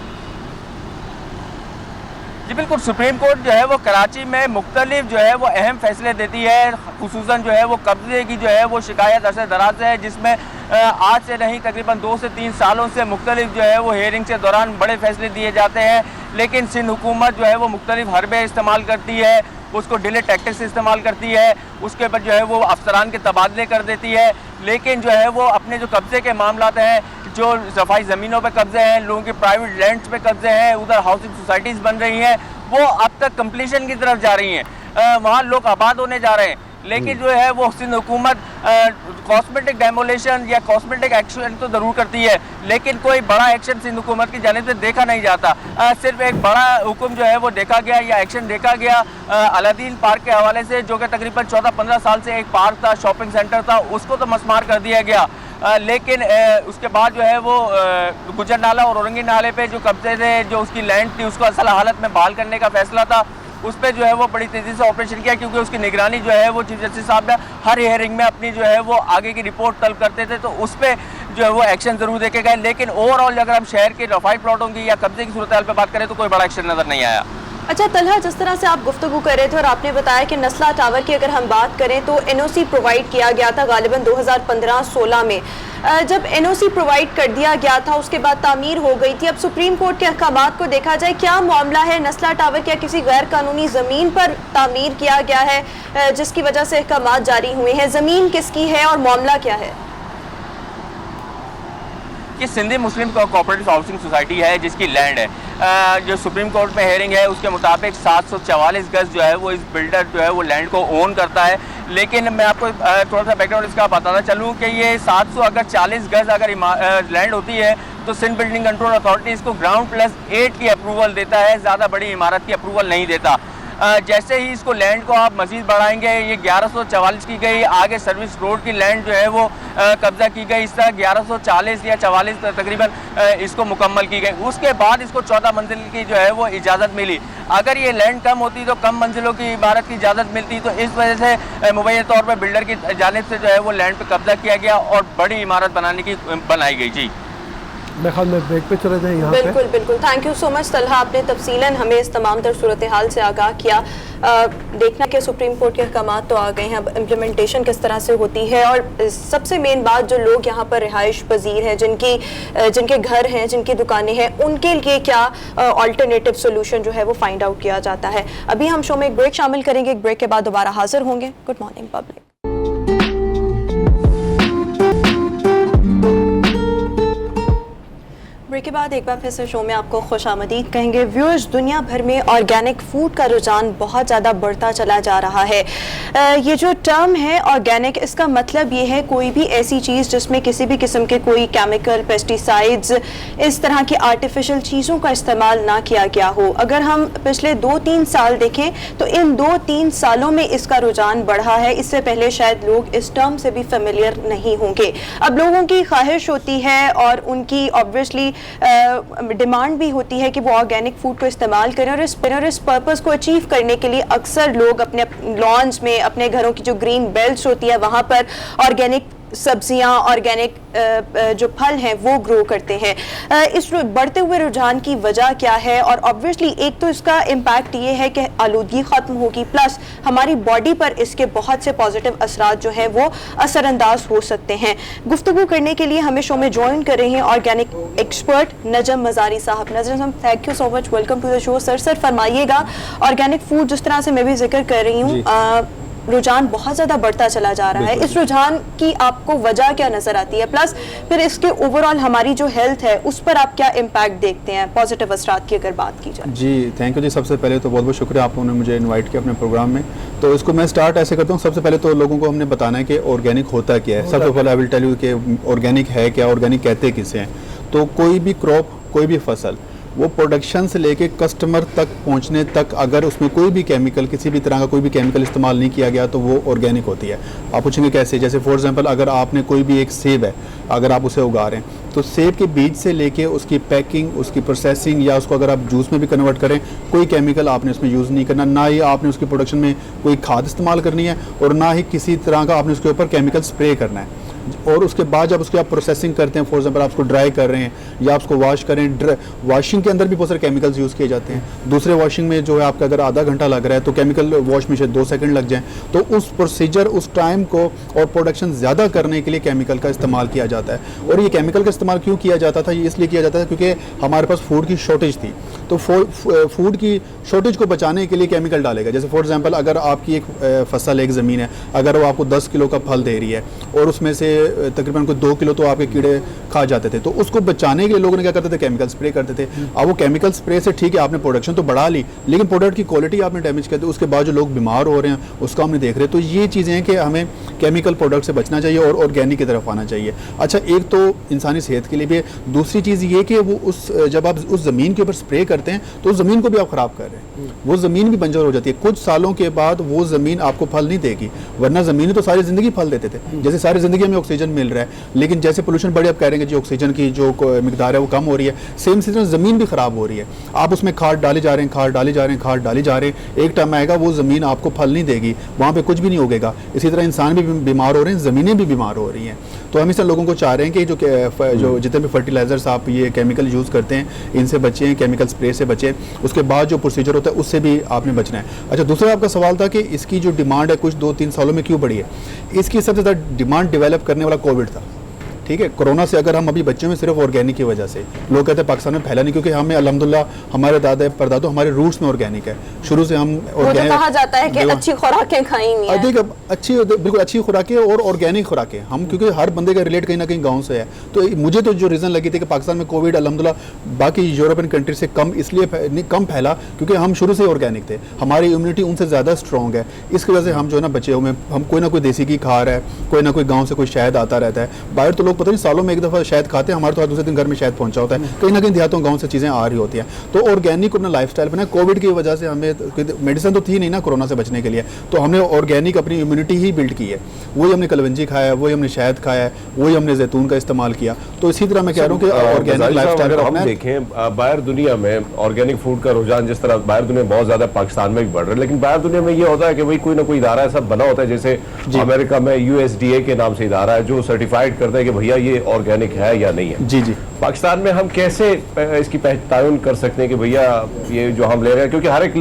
जी बिल्कुल, सुप्रीम कोर्ट जो है वो कराची में मुख्तलिफ जो है वो अहम फैसले देती है, खुसूसन जो है वो कब्जे की जो है वो शिकायत अरसे दराज है, जिसमें आज से नहीं तकरीबन 2 से 3 सालों से मुख्तलिफ जो है वो हेयरिंग के दौरान बड़े फैसले दिए जाते हैं, लेकिन सिंध हुकूमत जो है वो मुख्तलिफ हरबे इस्तेमाल करती है, उसको डिले टैक्टिक्स इस्तेमाल करती है, उसके बाद जो है वो अफसरान के तबादले कर देती है, लेकिन जो है वो अपने जो कब्जे के मामलात हैं, जो सफाई ज़मीनों पे कब्जे हैं, लोगों के प्राइवेट लैंड्स पे कब्जे हैं, उधर हाउसिंग सोसाइटीज़ बन रही हैं, वो अब तक कंप्लीशन की तरफ जा रही हैं, वहाँ लोग आबाद होने जा रहे हैं, लेकिन जो है वो सिंध हुकूमत कॉस्मेटिक डेमोलेशन या कॉस्मेटिक एक्शन तो ज़रूर करती है, लेकिन कोई बड़ा एक्शन सिंध हुकूमत की जानिब से देखा नहीं जाता। सिर्फ एक बड़ा हुक्म जो है वो देखा गया या एक्शन देखा गया अलादीन पार्क के हवाले से, जो कि तकरीबन 14-15 साल से एक पार्क था, शॉपिंग सेंटर था, उसको तो मसमार कर दिया गया, लेकिन उसके बाद जो है वो गुजर नाला और औरंगी नाले पे जो कब्जे थे, जो उसकी लैंड थी, उसको असल हालत में बहाल करने का फैसला था, उस पर जो है वो बड़ी तेज़ी से ऑपरेशन किया, क्योंकि उसकी निगरानी जो है वो चीफ जस्टिस साहब ने हर हियरिंग में अपनी जो है वो आगे की रिपोर्ट तलब करते थे, तो उस पर जो है वो एक्शन ज़रूर देखे गए, लेकिन ओवरऑल अगर हम शहर के रफाई प्लॉटों की या कब्जे की सूरत हाल पर बात करें तो कोई बड़ा एक्शन नज़र नहीं आया। अच्छा तलहा, जिस तरह से आप गुफ्तगू कर रहे थे और आपने बताया कि नस्ला टावर की अगर हम बात करें तो एनओसी प्रोवाइड किया गया था गालिबन 2015-16 में, जब एनओसी प्रोवाइड कर दिया गया था उसके बाद तामीर हो गई थी। अब सुप्रीम कोर्ट के अहकामात को देखा जाए, क्या मामला है? नस्ला टावर क्या किसी गैर कानूनी ज़मीन पर तामीर किया गया है जिसकी वजह से अहकामात जारी हुए हैं? ज़मीन किसकी है और मामला क्या है? कि सिंधी मुस्लिम कोऑपरेटिव हाउसिंग सोसाइटी है जिसकी लैंड है, जो सुप्रीम कोर्ट में हेयरिंग है उसके मुताबिक 744 गज जो है वो इस बिल्डर जो है वो लैंड को ओन करता है, लेकिन मैं आपको थोड़ा सा बैकग्राउंड इसका बताना चलूँ कि ये 740 गज अगर लैंड होती है तो सिंध बिल्डिंग कंट्रोल अथॉरिटी इसको ग्राउंड +8 की अप्रूवल देता है, ज़्यादा बड़ी इमारत की अप्रूवल नहीं देता। जैसे ही इसको लैंड को आप मज़ीद बढ़ाएंगे, ये 1144 की गई, आगे सर्विस रोड की लैंड जो है वो कब्जा की गई, इस तरह 1140 या 44 तकरीबन इसको मुकम्मल की गई। उसके बाद इसको 14 मंजिल की जो है वो इजाज़त मिली। अगर ये लैंड कम होती तो कम मंजिलों की इमारत की इजाज़त मिलती, तो इस वजह से मुबैना तौर पर बिल्डर की जानिब से जो है वो लैंड पर कब्जा किया गया और बड़ी इमारत बनाई गई। जी मैं ख्याल में ब्रेक पे चले जाएं यहाँ पे। बिल्कुल बिल्कुल, thank you so much Talha, आपने तफसीलन हमें इस तमाम तर सूरत हाल से आगाह किया। देखना कि सुप्रीम कोर्ट के अहकामात तो आ गए हैं, अब इम्प्लीमेंटेशन किस तरह से होती है, और सबसे मेन बात जो लोग यहाँ पर रिहाइश पजीर हैं, जिनके घर हैं, जिनकी दुकानें हैं, उनके लिए क्या ऑल्टरनेटिव सोल्यूशन जो है वो फाइंड आउट किया जाता है। अभी हम शो में एक ब्रेक शामिल करेंगे, एक ब्रेक के बाद दोबारा हाजिर होंगे। Good morning public. ब्रेक के बाद एक बार फिर से शो में आपको खुशामदीद कहेंगे। व्यूअर्स, दुनिया भर में ऑर्गेनिक फूड का रुझान बहुत ज़्यादा बढ़ता चला जा रहा है। ये जो टर्म है ऑर्गेनिक, इसका मतलब ये है कोई भी ऐसी चीज़ जिसमें किसी भी किस्म के कोई केमिकल, पेस्टिसाइड्स, इस तरह की आर्टिफिशियल चीज़ों का इस्तेमाल ना किया गया हो। अगर हम पिछले 2-3 साल देखें तो इन 2-3 सालों में इसका रुझान बढ़ा है। इससे पहले शायद लोग इस टर्म से भी फेमिलियर नहीं होंगे। अब लोगों की ख्वाहिश होती है और उनकी ऑब्वियसली डिमांड भी होती है कि वो ऑर्गेनिक फूड को इस्तेमाल करें, और इस पर्पस को अचीव करने के लिए अक्सर लोग अपने लॉन्स में, अपने घरों की जो ग्रीन बेल्ट्स होती है वहाँ पर ऑर्गेनिक सब्जियां, ऑर्गेनिक जो फल हैं वो ग्रो करते हैं। इस बढ़ते हुए रुझान की वजह क्या है? और ऑब्वियसली एक तो इसका इम्पैक्ट ये है कि आलूदगी ख़त्म होगी, प्लस हमारी बॉडी पर इसके बहुत से पॉजिटिव असरात जो हैं वो असरअंदाज हो सकते हैं। गुफ्तगू करने के लिए हमें शो में ज्वाइन कर रहे हैं ऑर्गेनिक एक्सपर्ट नजम मजारी साहब। Najam, thank you so much, welcome to the show. Sir फरमाइएगा, ऑर्गेनिक फूड जिस तरह से मैं भी जिक्र कर रही हूँ, रुझान बहुत ज़्यादा बढ़ता चला जा रहा है, इस रुझान की आपको वजह क्या नज़र आती है? प्लस फिर इसके ओवरऑल हमारी जो हेल्थ है उस पर आप क्या इम्पैक्ट देखते हैं, पॉजिटिव असरात की अगर बात की जाए? जी थैंक यू जी, सबसे पहले तो बहुत बहुत शुक्रिया आप लोगों ने मुझे इनवाइट किया अपने प्रोग्राम में। तो इसको मैं स्टार्ट ऐसे करता हूँ, सबसे पहले तो लोगों को हमने बताना है कि ऑर्गेनिक होता क्या है। सबसे पहले आई विल टेल यू कि ऑर्गेनिक है क्या, ऑर्गेनिक कहते किसे हैं। तो कोई भी क्रॉप, कोई भी फसल, वो प्रोडक्शन से लेके कस्टमर तक पहुंचने तक अगर उसमें कोई भी केमिकल, किसी भी तरह का कोई भी केमिकल इस्तेमाल नहीं किया गया तो वो ऑर्गेनिक होती है। आप पूछेंगे कैसे? जैसे फॉर एग्जांपल अगर आपने कोई भी एक सेब है, अगर आप उसे उगा रहे हैं तो सेब के बीज से लेके उसकी पैकिंग, उसकी प्रोसेसिंग, या उसको अगर आप जूस में भी कन्वर्ट करें, कोई केमिकल आपने उसमें यूज़ नहीं करना, ना ही आपने उसकी प्रोडक्शन में कोई खाद इस्तेमाल करनी है, और ना ही किसी तरह का आपने उसके ऊपर केमिकल स्प्रे करना है। और उसके बाद जब उसकी आप प्रोसेसिंग करते हैं, फॉर एग्जाम्पल आप उसको ड्राई कर रहे हैं या आप उसको वॉश करें, वॉशिंग के अंदर भी बहुत सारे केमिकल्स यूज़ किए जाते हैं। दूसरे वॉशिंग में जो है आपका अगर आधा घंटा लग रहा है तो केमिकल वॉश में शायद 2 सेकंड लग जाए, तो उस प्रोसीजर, उस टाइम को और प्रोडक्शन ज़्यादा करने के लिए केमिकल का इस्तेमाल किया जाता है। और ये केमिकल का इस्तेमाल क्यों किया जाता था? ये इसलिए किया जाता है क्योंकि हमारे पास फूड की शॉर्टेज थी, तो फूड की शॉर्टेज को बचाने के लिए केमिकल डालेगा। जैसे फॉर एग्जांपल अगर आपकी एक फसल, एक ज़मीन है, अगर वो आपको 10 किलो का फल दे रही है और उसमें से तकरीबन कोई 2 किलो तो आपके कीड़े खा जाते थे, तो उसको बचाने के लिए लोगों ने क्या करते थे? केमिकल स्प्रे करते थे। अब वो केमिकल स्प्रे से ठीक है आपने प्रोडक्शन तो बढ़ा ली, लेकिन प्रोडक्ट की क्वालिटी आपने डैमेज कर दी, उसके बाद जो लोग बीमार हो रहे हैं उसका हम नहीं देख रहे। तो ये चीज़ें हैं कि हमें केमिकल प्रोडक्ट से बचना चाहिए और ऑर्गेनिक की तरफ आना चाहिए। अच्छा, एक तो इंसानी सेहत के लिए भी, दूसरी चीज़ ये कि वो जब आप उस ज़मीन के ऊपर स्प्रे करते हैं तो उस ज़मीन को भी आप ख़राब कर रहे हैं, वो ज़मीन भी बंजर हो जाती है। कुछ सालों के बाद वो ज़मीन आपको फल नहीं देगी, वरना ज़मीनें तो सारी ज़िंदगी फल देते थे। जैसे सारी ज़िंदगी हमें ऑक्सीजन मिल रहा है, लेकिन जैसे पोल्यूशन बढ़े, आप कह रहे हैं कि ऑक्सीजन की जो मिकदार है वो कम हो रही है, सेम इसी तरह ज़मीन भी ख़राब हो रही है। आप उसमें खाद डाले जा रहे हैं, खाद डाले जा रहे हैं, खाद डाले जा रहे हैं, एक टाइम आएगा वो ज़मीन आपको फल नहीं देगी, वहाँ पे कुछ भी नहीं उगेगा। इसी तरह इंसान भी बीमार हो रहे हैं, ज़मीनें भी बीमार हो रही हैं। तो हम इससे लोगों को चाह रहे हैं कि जो जितने भी फर्टिलाइजर्स आप ये केमिकल यूज़ करते हैं, इनसे बचें, केमिकल स्प्रे से बचें। उसके बाद जो प्रोसीजर होता है उससे भी आपने बचना है। अच्छा, दूसरा आपका सवाल था कि इसकी जो डिमांड है कुछ 2-3 सालों में क्यों बढ़ी है? इसकी सबसे ज़्यादा डिमांड डेवलप करने वाला कोविड था। ठीक है, कोरोना से अगर हम अभी बच्चे में सिर्फ ऑर्गेनिक की वजह से लोग कहते हैं पाकिस्तान में फैला नहीं, क्योंकि हमें अल्हम्दुलिल्लाह हमारे दादा परदादो हमारे रूट्स में ऑर्गेनिक है, शुरू से हम ऑर्गेनिक कहा जाता है कि अच्छी खुराकें खाई हुई हैं। अधिक अच्छी, बिल्कुल अच्छी खुराकें और ऑर्गेनिक खुराकें हम, क्योंकि हर बंदे का रिलेट कहीं ना कहीं गाँव से है। तो मुझे तो जो रीज़न लगी थी कि पाकिस्तान में कोविड अल्हम्दुलिल्लाह बाकी यूरोपियन कंट्री से कम इसलिए कम फैला क्योंकि हम शुरू से ऑर्गेनिक थे, हमारी इम्यूनिटी उनसे ज़्यादा स्ट्रॉन्ग है। इसकी वजह से हम जो है ना बचे हुए, हम कोई ना कोई देसी घी खा रहा है, कोई ना कोई गाँव से कोई शहद आता रहता है। बाहर तो लोग पता नहीं सालों में एक शहद खाते हैं, हमारे तो दूसरे दिन घर में शहद पहुंचा होता है, कहीं ना कहीं देहातों गांव से चीजें आ रही होती हैं। तो ऑर्गेनिक अपना लाइफस्टाइल बना, कोविड की वजह से हमें मेडिसिन तो थी नहीं ना कोरोना से बचने के लिए, तो हमने ऑर्गेनिक अपनी इम्यूनिटी ही बिल्ड की है। वही हमने कलवंजी खाया है, वही हमने शहद खाया है, वही हमने जैतून का इस्तेमाल किया। तो इसी तरह मैं कह रहा हूँ कि ऑर्गेनिक लाइफस्टाइल हम देखें बाहर दुनिया में ऑर्गेनिक फूड का रुझान जिस तरह बाहर दुनिया में बहुत ज्यादा, पाकिस्तान में भी बढ़ रहा है, लेकिन बाहर दुनिया में ये होता है कि भाई कोई ना कोई इदारा ऐसा बना होता है, जैसे अमेरिका में USDA के नाम से इदारा है जो सर्टिफाइड करता है कि भैया ये ऑर्गेनिक है या नहीं है। जी जी। पाकिस्तान में हम कैसे इसकी पहचान कर सकते हैं कि भैया ये जो हम ले रहे हैं, क्योंकि हर एक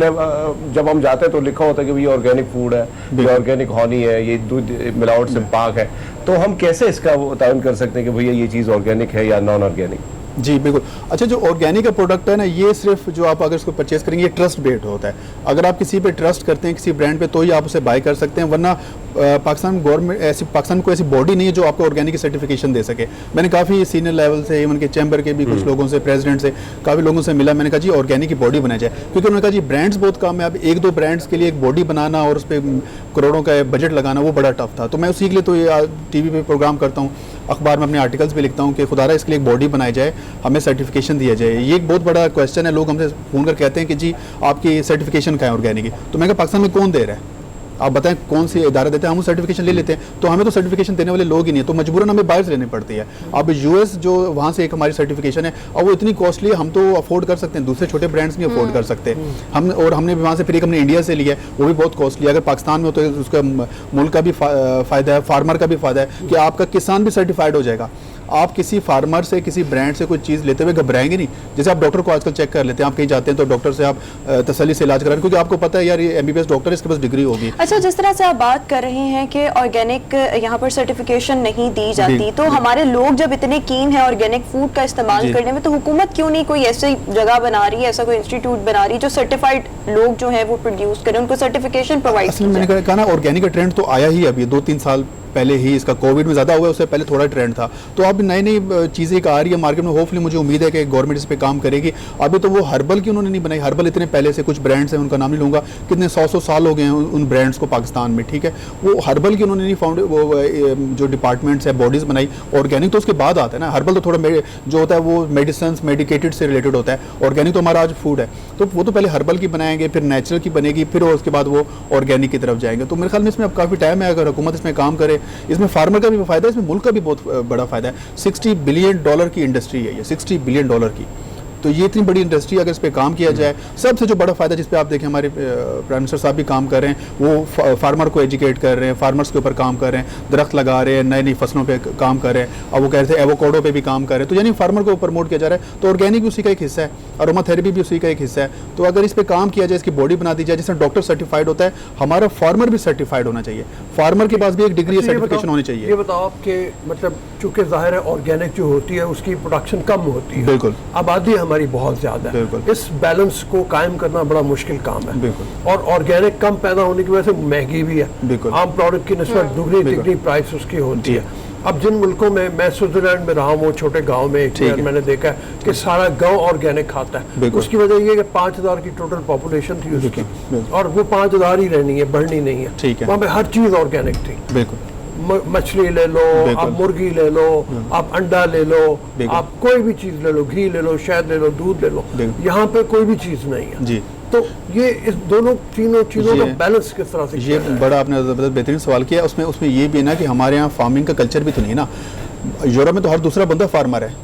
जब हम जाते हैं तो लिखा होता है कि भैया ऑर्गेनिक फूड है, ये ऑर्गेनिक हनी है, ये दूध मिलावट से पाक है, तो हम कैसे इसका तयन कर सकते हैं कि भैया ये चीज़ ऑर्गेनिक है या नॉन ऑर्गेनिक? जी बिल्कुल। अच्छा, जो ऑर्गेनिक का प्रोडक्ट है ना, ये सिर्फ जो आप अगर इसको परचेज करेंगे, ये ट्रस्ट बेस्ड होता है। अगर आप किसी पे ट्रस्ट करते हैं, किसी ब्रांड पे, तो ही आप उसे बाय कर सकते हैं, वरना पाकिस्तान गवर्नमेंट पाकिस्तान को ऐसी बॉडी नहीं है जो आपको ऑर्गेनिक की सर्टिफिकेशन दे सके। मैंने काफ़ी सीनियर लेवल से, इवन के चैम्बर के भी कुछ लोगों से, प्रेसिडेंट से, काफ़ी लोगों से मिला, मैंने कहा जी ऑर्गेनिक की बॉडी बनाई जाए, क्योंकि उन्होंने कहा जी ब्रांड्स बहुत कम है, अब 1-2 ब्रांड्स के लिए एक बॉडी बनाना और उस पर करोड़ों का बजट लगाना वो बड़ा टफ था। तो मैं उसी के लिए तो ये TV पे प्रोग्राम करता हूँ, अखबार में अपने आर्टिकल्स भी लिखता हूँ कि खुदारा इसके लिए एक बॉडी बनाई जाए, हमें सर्टिफिकेशन दिया जाए। ये एक बहुत बड़ा क्वेश्चन है, लोग हमसे फ़ोन कर कहते हैं कि जी आपकी सर्टिफिकेशन क्या है ऑर्गेनिक की। तो मैं कहा पाकिस्तान में कौन दे रहा है, आप बताएं कौन सी इदारा देते हैं, हम सर्टिफिकेशन ले लेते हैं, तो हमें तो सर्टिफिकेशन देने वाले लोग ही नहीं है, तो मजबूरन हमें बाहर से लेनी पड़ती है। अब US जो वहाँ से एक हमारी सर्टिफिकेशन है, और वो इतनी कॉस्टली है, हम तो अफोर्ड कर सकते हैं, दूसरे छोटे ब्रांड्स नहीं अफोर्ड कर सकते हम, और हमने वहाँ से फिर एक हमने इंडिया से लिया, वो भी बहुत कॉस्टली है। अगर पाकिस्तान में हो तो उसका मुल्क का भी फ़ायदा है, फार्मर का भी फ़ायदा है कि आपका किसान भी सर्टिफाइड हो जाएगा। आप किसी फार्मर से, किसी ब्रांड से कोई चीज़ लेते हुए घबराएंगे नहीं। जैसे आप डॉक्टर को आजकल चेक कर लेते हैं, आप कहीं जाते हैं तो डॉक्टर से आप तसल्ली से इलाज कराएं, क्योंकि आपको पता है यार ये MBBS डॉक्टर है, इसके पास डिग्री होगी। अच्छा, जिस तरह से आप बात कर रहे हैं कि ऑर्गेनिक यहाँ पर सर्टिफिकेशन नहीं दी जाती, तो हमारे लोग जब इतने कीन है ऑर्गेनिक फूड का इस्तेमाल करने में, तो हुकूमत क्यों नहीं कोई ऐसी जगह बना रही है, ऐसा कोई इंस्टीट्यूट बना रही है जो सर्टिफाइड लोग जो है वो प्रोड्यूस करें, उनको सर्टिफिकेशन प्रोवाइड की जाए? मैंने कहा ना ऑर्गेनिक का ट्रेंड तो आया ही अभी 2-3 साल पहले ही, इसका कोविड में ज़्यादा हुआ है, उससे पहले थोड़ा ट्रेंड था। तो अब नई नई चीज़ें आ रही है मार्केट में, होपफुली मुझे उम्मीद है कि गवर्नमेंट इस पे काम करेगी। अभी तो वो हर्बल की उन्होंने नहीं बनाई, हर्बल इतने पहले से कुछ ब्रांड्स हैं, उनका नाम नहीं लूँगा, कितने 100 साल हो गए हैं उन ब्रांड्स को पाकिस्तान में, ठीक है। वो हर्बल की उन्होंने नहीं फाउंड, वो जो डिपार्टमेंट्स है, बॉडीज़ बनाई। ऑर्गेनिक तो उसके बाद आता है ना, हर्बल तो थोड़ा जो होता है वो मेडिसिन मेडिकेटेड से रिलेटेड होता है, ऑर्गेनिक तो हमारा आज फूड है। तो वो तो पहले हर्बल की बनाएंगे, फिर नेचुरल की बनेगी, फिर उसके बाद वो ऑर्गेनिक की तरफ जाएंगे। तो मेरे ख्याल में इसमें अब काफ़ी टाइम है, अगर हुकूमत इसमें काम करे, इसमें फार्मर का भी फायदा है, इसमें मुल्क का भी बहुत बड़ा फायदा है। $60 बिलियन की इंडस्ट्री है ये, $60 बिलियन की। तो ये इतनी बड़ी इंडस्ट्री, अगर इस पर काम किया जाए, सबसे जो बड़ा फायदा जिस पे आप देखें हमारे प्राइम मिनिस्टर साहब भी काम कर रहे हैं, वो फार्मर को एजुकेट कर रहे हैं, फार्मर्स के ऊपर काम कर रहे हैं, दरख्त लगा रहे हैं, नई नई फसलों पे काम कर रहे हैं। अब वो कह रहे थे एवोकाडो पे भी काम कर रहे हैं, तो यानी फार्मर को प्रमोट किया जा रहा है। तो ऑर्गेनिक भी उसी का एक हिस्सा है, अरोमाथेरेपी भी उसी का एक हिस्सा है। तो अगर इस पे काम किया जाए, इसकी बॉडी बना दी जाए, जैसे डॉक्टर सर्टिफाइड होता है, हमारा फार्मर भी सर्टिफाइड होना चाहिए, फार्मर के पास भी एक डिग्री सर्टिफिकेशन होनी चाहिए। ये बताओ आपके मतलब चूंकि जाहिर है ऑर्गेनिक जो होती है उसकी प्रोडक्शन कम होती है, बिल्कुल, आबादी हमारी बहुत ज्यादा है, इस बैलेंस को कायम करना बड़ा मुश्किल काम है, बिल्कुल। और ऑर्गेनिक कम पैदा होने की वजह से महंगी भी है, बिल्कुल, आम प्रोडक्ट की निस्बत दुगनी तिगनी प्राइस उसकी होती है। अब जिन मुल्कों में, मैं स्विट्जरलैंड में रहा हूँ, वो छोटे गांव में एक मैंने देखा है कि सारा गांव ऑर्गेनिक खाता है। उसकी वजह ये कि 5000 की टोटल पॉपुलेशन थी उसकी, और वो 5000 ही रहनी है, बढ़नी नहीं है। वहाँ पे हर चीज ऑर्गेनिक थी, बिल्कुल। मछली ले लो, आप मुर्गी ले लो, आप अंडा ले लो, आप कोई भी चीज ले लो, घी ले लो, शहद ले लो, दूध ले लो, यहाँ पे कोई भी चीज नहीं है जी। तो ये इस तीनों चीजों का बैलेंस किस तरह से? ये बड़ा आपने बेहतरीन सवाल किया। उसमें ये भी है ना कि हमारे यहाँ फार्मिंग का कल्चर भी तो नहीं है ना। यूरोप में तो हर दूसरा बंदा फार्मर है,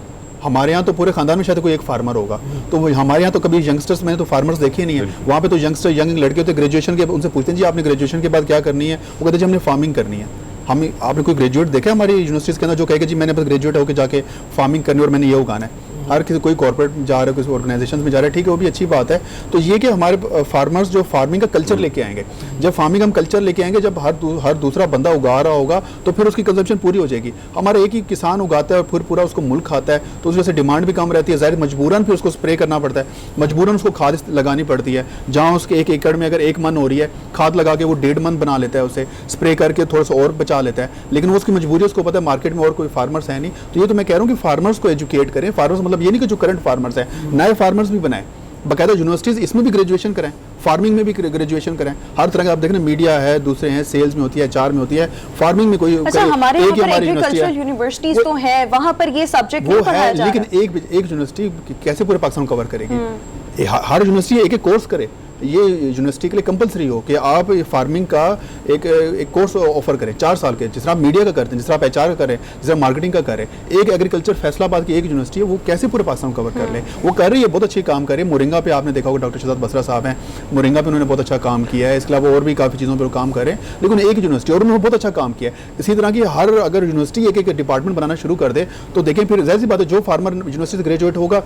हमारे यहाँ तो पूरे खानदान में शायद कोई एक फार्मर होगा। तो हमारे यहाँ तो कभी यंगस्टर्स, मैंने तो फार्मर्स देखे नहीं है। वहाँ पे तो यंगस्टर, यंग लड़के होते ग्रेजुएशन के, उनसे पूछते हैं जी आपने ग्रेजुएशन के बाद क्या करनी है, वो कहते हैं जी हमने फार्मिंग करनी है। आपने कोई ग्रेजुएट देखा हमारी यूनिवर्सिटीज़ के अंदर जो कहेगा जी मैंने बस ग्रेजुएट होकर जाके फार्मिंग करनी और मैंने ये उगाना है? हर किसी, कोई कॉर्पोरेट जा रहा है, किसी ऑर्गेनाइजेशन में जा रहा है, ठीक है, वो भी अच्छी बात है। तो ये कि हमारे फार्मर्स जो फार्मिंग का कल्चर लेके आएंगे, जब फार्मिंग हम कल्चर लेके आएंगे, जब हर दूसरा बंदा उगा रहा होगा तो फिर उसकी कंजम्पशन पूरी हो जाएगी। हमारा एक ही किसान उगाता है और फिर पूरा उसको मुल्क खाता है, तो उस वजह से डिमांड भी कम रहती है। ज़ाहिर मजबूरन फिर उसको स्प्रे करना पड़ता है, मजबूरन उसको खाद लगानी पड़ती है। जहाँ उसके 1 एकड़ में अगर 1 मन हो रही है, खाद लगा के वो 1.5 मन बना लेता है, उसे स्प्रे करके थोड़ा सा और बचा लेता है। लेकिन वो उसकी मजबूरी, उसको पता है मार्केट में और कोई फार्मर्स है नहीं। तो ये तो मैं कह रहा हूँ कि फार्मर्स को एजुकेट करें। फार्मर्स मतलब ये नहीं कि जो करंट फार्मर्स हैं, नए फार्मर्स भी बनाएं, बाकायदा यूनिवर्सिटीज इसमें भी ग्रेजुएशन करें, फार्मिंग में भी ग्रेजुएशन करें। हर तरह का आप देखना, मीडिया है, दूसरे हैं, सेल्स में होती है, चार में होती है, फार्मिंग में कोई अच्छा, हमारे यहाँ पर एग्रीकल्चरल यूनिवर्सिटीज तो है, वहाँ पर ये सब्जेक्ट नहीं पढ़ाया जा रहा है। लेकिन एक यूनिवर्सिटी कैसे पूरे पाकिस्तान कवर करेगी? हर यूनिवर्सिटी एक कोर्स करे। ये यूनिवर्सिटी के लिए कंपलसरी हो कि आप फार्मिंग का एक कोर्स ऑफर करें 4 साल के, जिस तरह आप मीडिया का करते हैं, जिस तरह आप HR का करें, जिस तरह मार्केटिंग का करें। एक एग्रीकल्चर फैसलाबाद की एक यूनिवर्सिटी है, वो कैसे पूरे पाकिस्तान कवर कर ले? वो कर रही है, बहुत अच्छी काम कर रही है। मोरिंगा पे आपने देखा होगा, डॉक्टर शहजाद बसरा साहब हैं, मोरिंगा पे उन्होंने बहुत अच्छा काम किया है। इसके अलावा और भी काफ़ी चीज़ों पर काम करें, लेकिन एक यूनिवर्सिटी और उन्होंने बहुत अच्छा काम किया है। इसी तरह की अगर यूनिवर्सिटी एक डिपार्टमेंट बनाना शुरू कर दे तो देखें, फिर जाहिर सी बात है जो फार्मर यूनिवर्सिटी से ग्रेजुएट होगा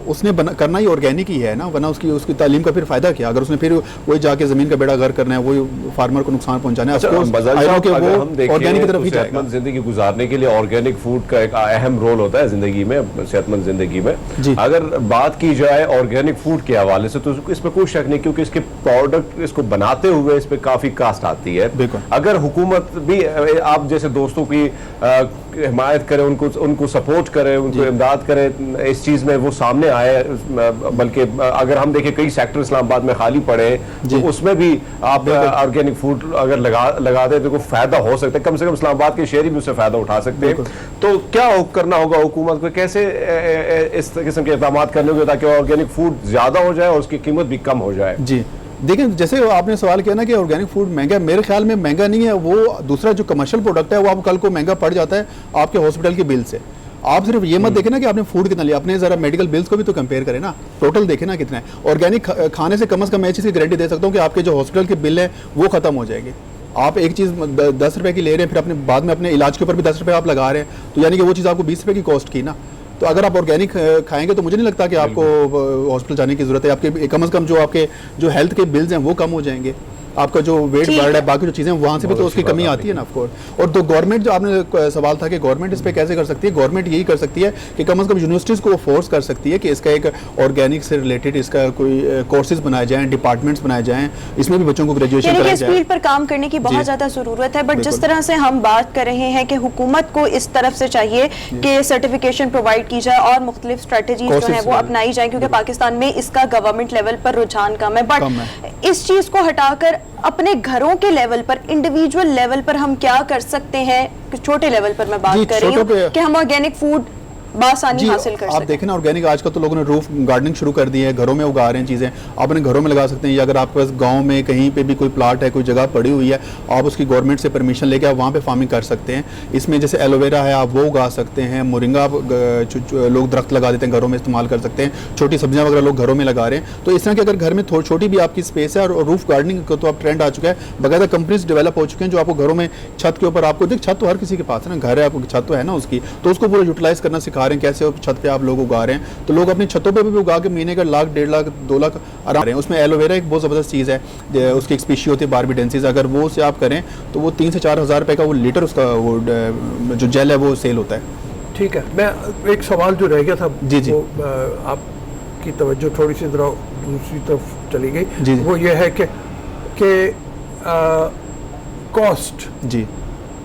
उसने करना ही ऑर्गेनिक ही है ना, वरना उसकी तालीम का फिर फायदा क्या? अगर उसने फिर वही जाके जमीन का बेड़ा घर करना है, वही फार्मर को नुकसान पहुंचाना है, ऑर्गेनिक की तरफ ही जाएगा। जिंदगी गुजारने के लिए ऑर्गेनिक फूड का एक अहम रोल होता है जिंदगी में, सेहतमंद जिंदगी में। अगर बात की जाए ऑर्गेनिक फूड के हवाले से, तो इसमें कोई शक नहीं, क्योंकि इसके प्रोडक्ट, इसको बनाते हुए इस पर काफी कास्ट आती है। अगर हुकूमत भी आप जैसे दोस्तों की हिमायत करे, उनको सपोर्ट करे, उनको इमदाद करे इस चीज में, वो सामने आए। बल्कि अगर हम देखें कई सेक्टर इस्लामाबाद में खाली पड़े, तो उसमें भी आप ऑर्गेनिक फूड अगर लगा दे तो फायदा हो सकता है। कम से कम इस्लामाबाद के शहरी भी उससे फायदा उठा सकते हैं। तो क्या करना होगा हुकूमत को, कैसे इस किस्म के इक़दाम करने होंगे ताकि ऑर्गेनिक फूड ज्यादा हो जाए और उसकी कीमत भी कम हो जाए? जी देखिए, जैसे आपने सवाल किया ना कि ऑर्गेनिक फूड महंगा, मेरे ख्याल में महंगा नहीं है। वो दूसरा जो कमर्शियल प्रोडक्ट है वो आपको कल को महंगा पड़ जाता है आपके हॉस्पिटल के बिल से। आप सिर्फ ये मत देखें ना कि आपने फूड कितना लिया, अपने जरा मेडिकल बिल्स को भी तो कंपेयर करें ना, टोटल देखें ना कितना है। ऑर्गेनिक खाने से कम मैं चीज़ की गारंटी दे सकता हूँ कि आपके जो हॉस्पिटल के बिल है वो खत्म हो जाएगी। आप एक चीज़ 10 रुपये की ले रहे हैं, फिर अपने बाद में अपने इलाज के ऊपर भी 10 रुपये आप लगा रहे हैं, तो यानी कि वो चीज़ आपको 20 रुपये की कॉस्ट की ना। तो अगर आप ऑर्गेनिक खाएंगे तो मुझे नहीं लगता कि आपको हॉस्पिटल जाने की जरूरत है। आपके कम से कम जो आपके जो हेल्थ के बिल्स हैं वो कम हो जाएंगे, आपका जो वेट बढ़ रहा है, बाकी जो चीज़ें वहाँ से भी तो उसकी कमी आती है ना ऑफकोर्स। और तो गवर्नमेंट, जो आपने सवाल था कि गवर्नमेंट इस पर कैसे कर सकती है, गवर्नमेंट यही कर सकती है कि कम से कम यूनिवर्सिटीज़ को फोर्स कर सकती है कि इसका एक ऑर्गेनिक से रिलेटेड इसका कोई कोर्सेज बनाए जाएँ, डिपार्टमेंट्स बनाए जाएँ, इसमें भी बच्चों को ग्रेजुएशन कराया जाए। इस फील्ड पर काम करने की बहुत ज़्यादा ज़रूरत है, बट जिस तरह से हम बात कर रहे हैं कि हुकूमत को इस तरफ से चाहिए कि सर्टिफिकेशन प्रोवाइड की जाए और मुख्तलिफ स्ट्रेटजीज जो है वो अपनाई जाए, क्योंकि पाकिस्तान में इसका गवर्नमेंट लेवल पर रुझान कम है। बट इस चीज़ को हटाकर अपने घरों के लेवल पर, इंडिविजुअल लेवल पर हम क्या कर सकते हैं? छोटे लेवल पर मैं बात कर रही हूँ कि हम ऑर्गेनिक फूड बासानी जी, हासिल कर आप सकें। देखें ना ऑर्गेनिक आजकल तो लोगों ने रूफ गार्डनिंग शुरू कर दी है, घरों में उगा रहे हैं चीज़ें, आप अपने घरों में लगा सकते हैं। या अगर आपके पास गांव में कहीं पे भी कोई प्लाट है, कोई जगह पड़ी हुई है, आप उसकी गवर्नमेंट से परमिशन लेके आप वहाँ पे फार्मिंग कर सकते हैं। इसमें जैसे एलोवेरा है, आप वो उगा सकते हैं, मोरिंगा लोग दरख्त लगा देते हैं, घरों में इस्तेमाल कर सकते हैं, छोटी सब्जियाँ वगैरह लोग घरों में लगा रहे हैं। तो इस तरह की अगर घर में छोटी भी आपकी स्पेस है, और रूफ गार्डनिंग का तो आप ट्रेंड आ चुका है, बाकायदा कंपनीज डेवलप हो चुके हैं जो आपको घरों में छत के ऊपर, आपको देख छत तो हर किसी के पास है ना, घर है, आपको छत तो है ना उसकी, तो उसको पूरा यूटिलाइज करना सिखा रहे हैं, कैसे छत पे आप लोग उगा रहे हैं। तो लोग अपनी छतों पे भी उगा के महीने का 1 लाख 1.5 लाख 2 लाख आराम रहे हैं। उसमें एलोवेरा एक बहुत ज़बरदस्त चीज़ है, उसकी एक स्पीशी होती है बारबीडेंसिस, अगर वो से आप करें तो वो 3 से 4 हज़ार रुपये का वो लीटर उसका वो जो जेल है वो सेल होता है। ठीक है, मैं एक सवाल जो रह गया था, जी, जी। वो आपकी तवज्जो थोड़ी सी जरा दूसरी तरफ चली गई। जी, जी। वो ये है कि कॉस्ट जी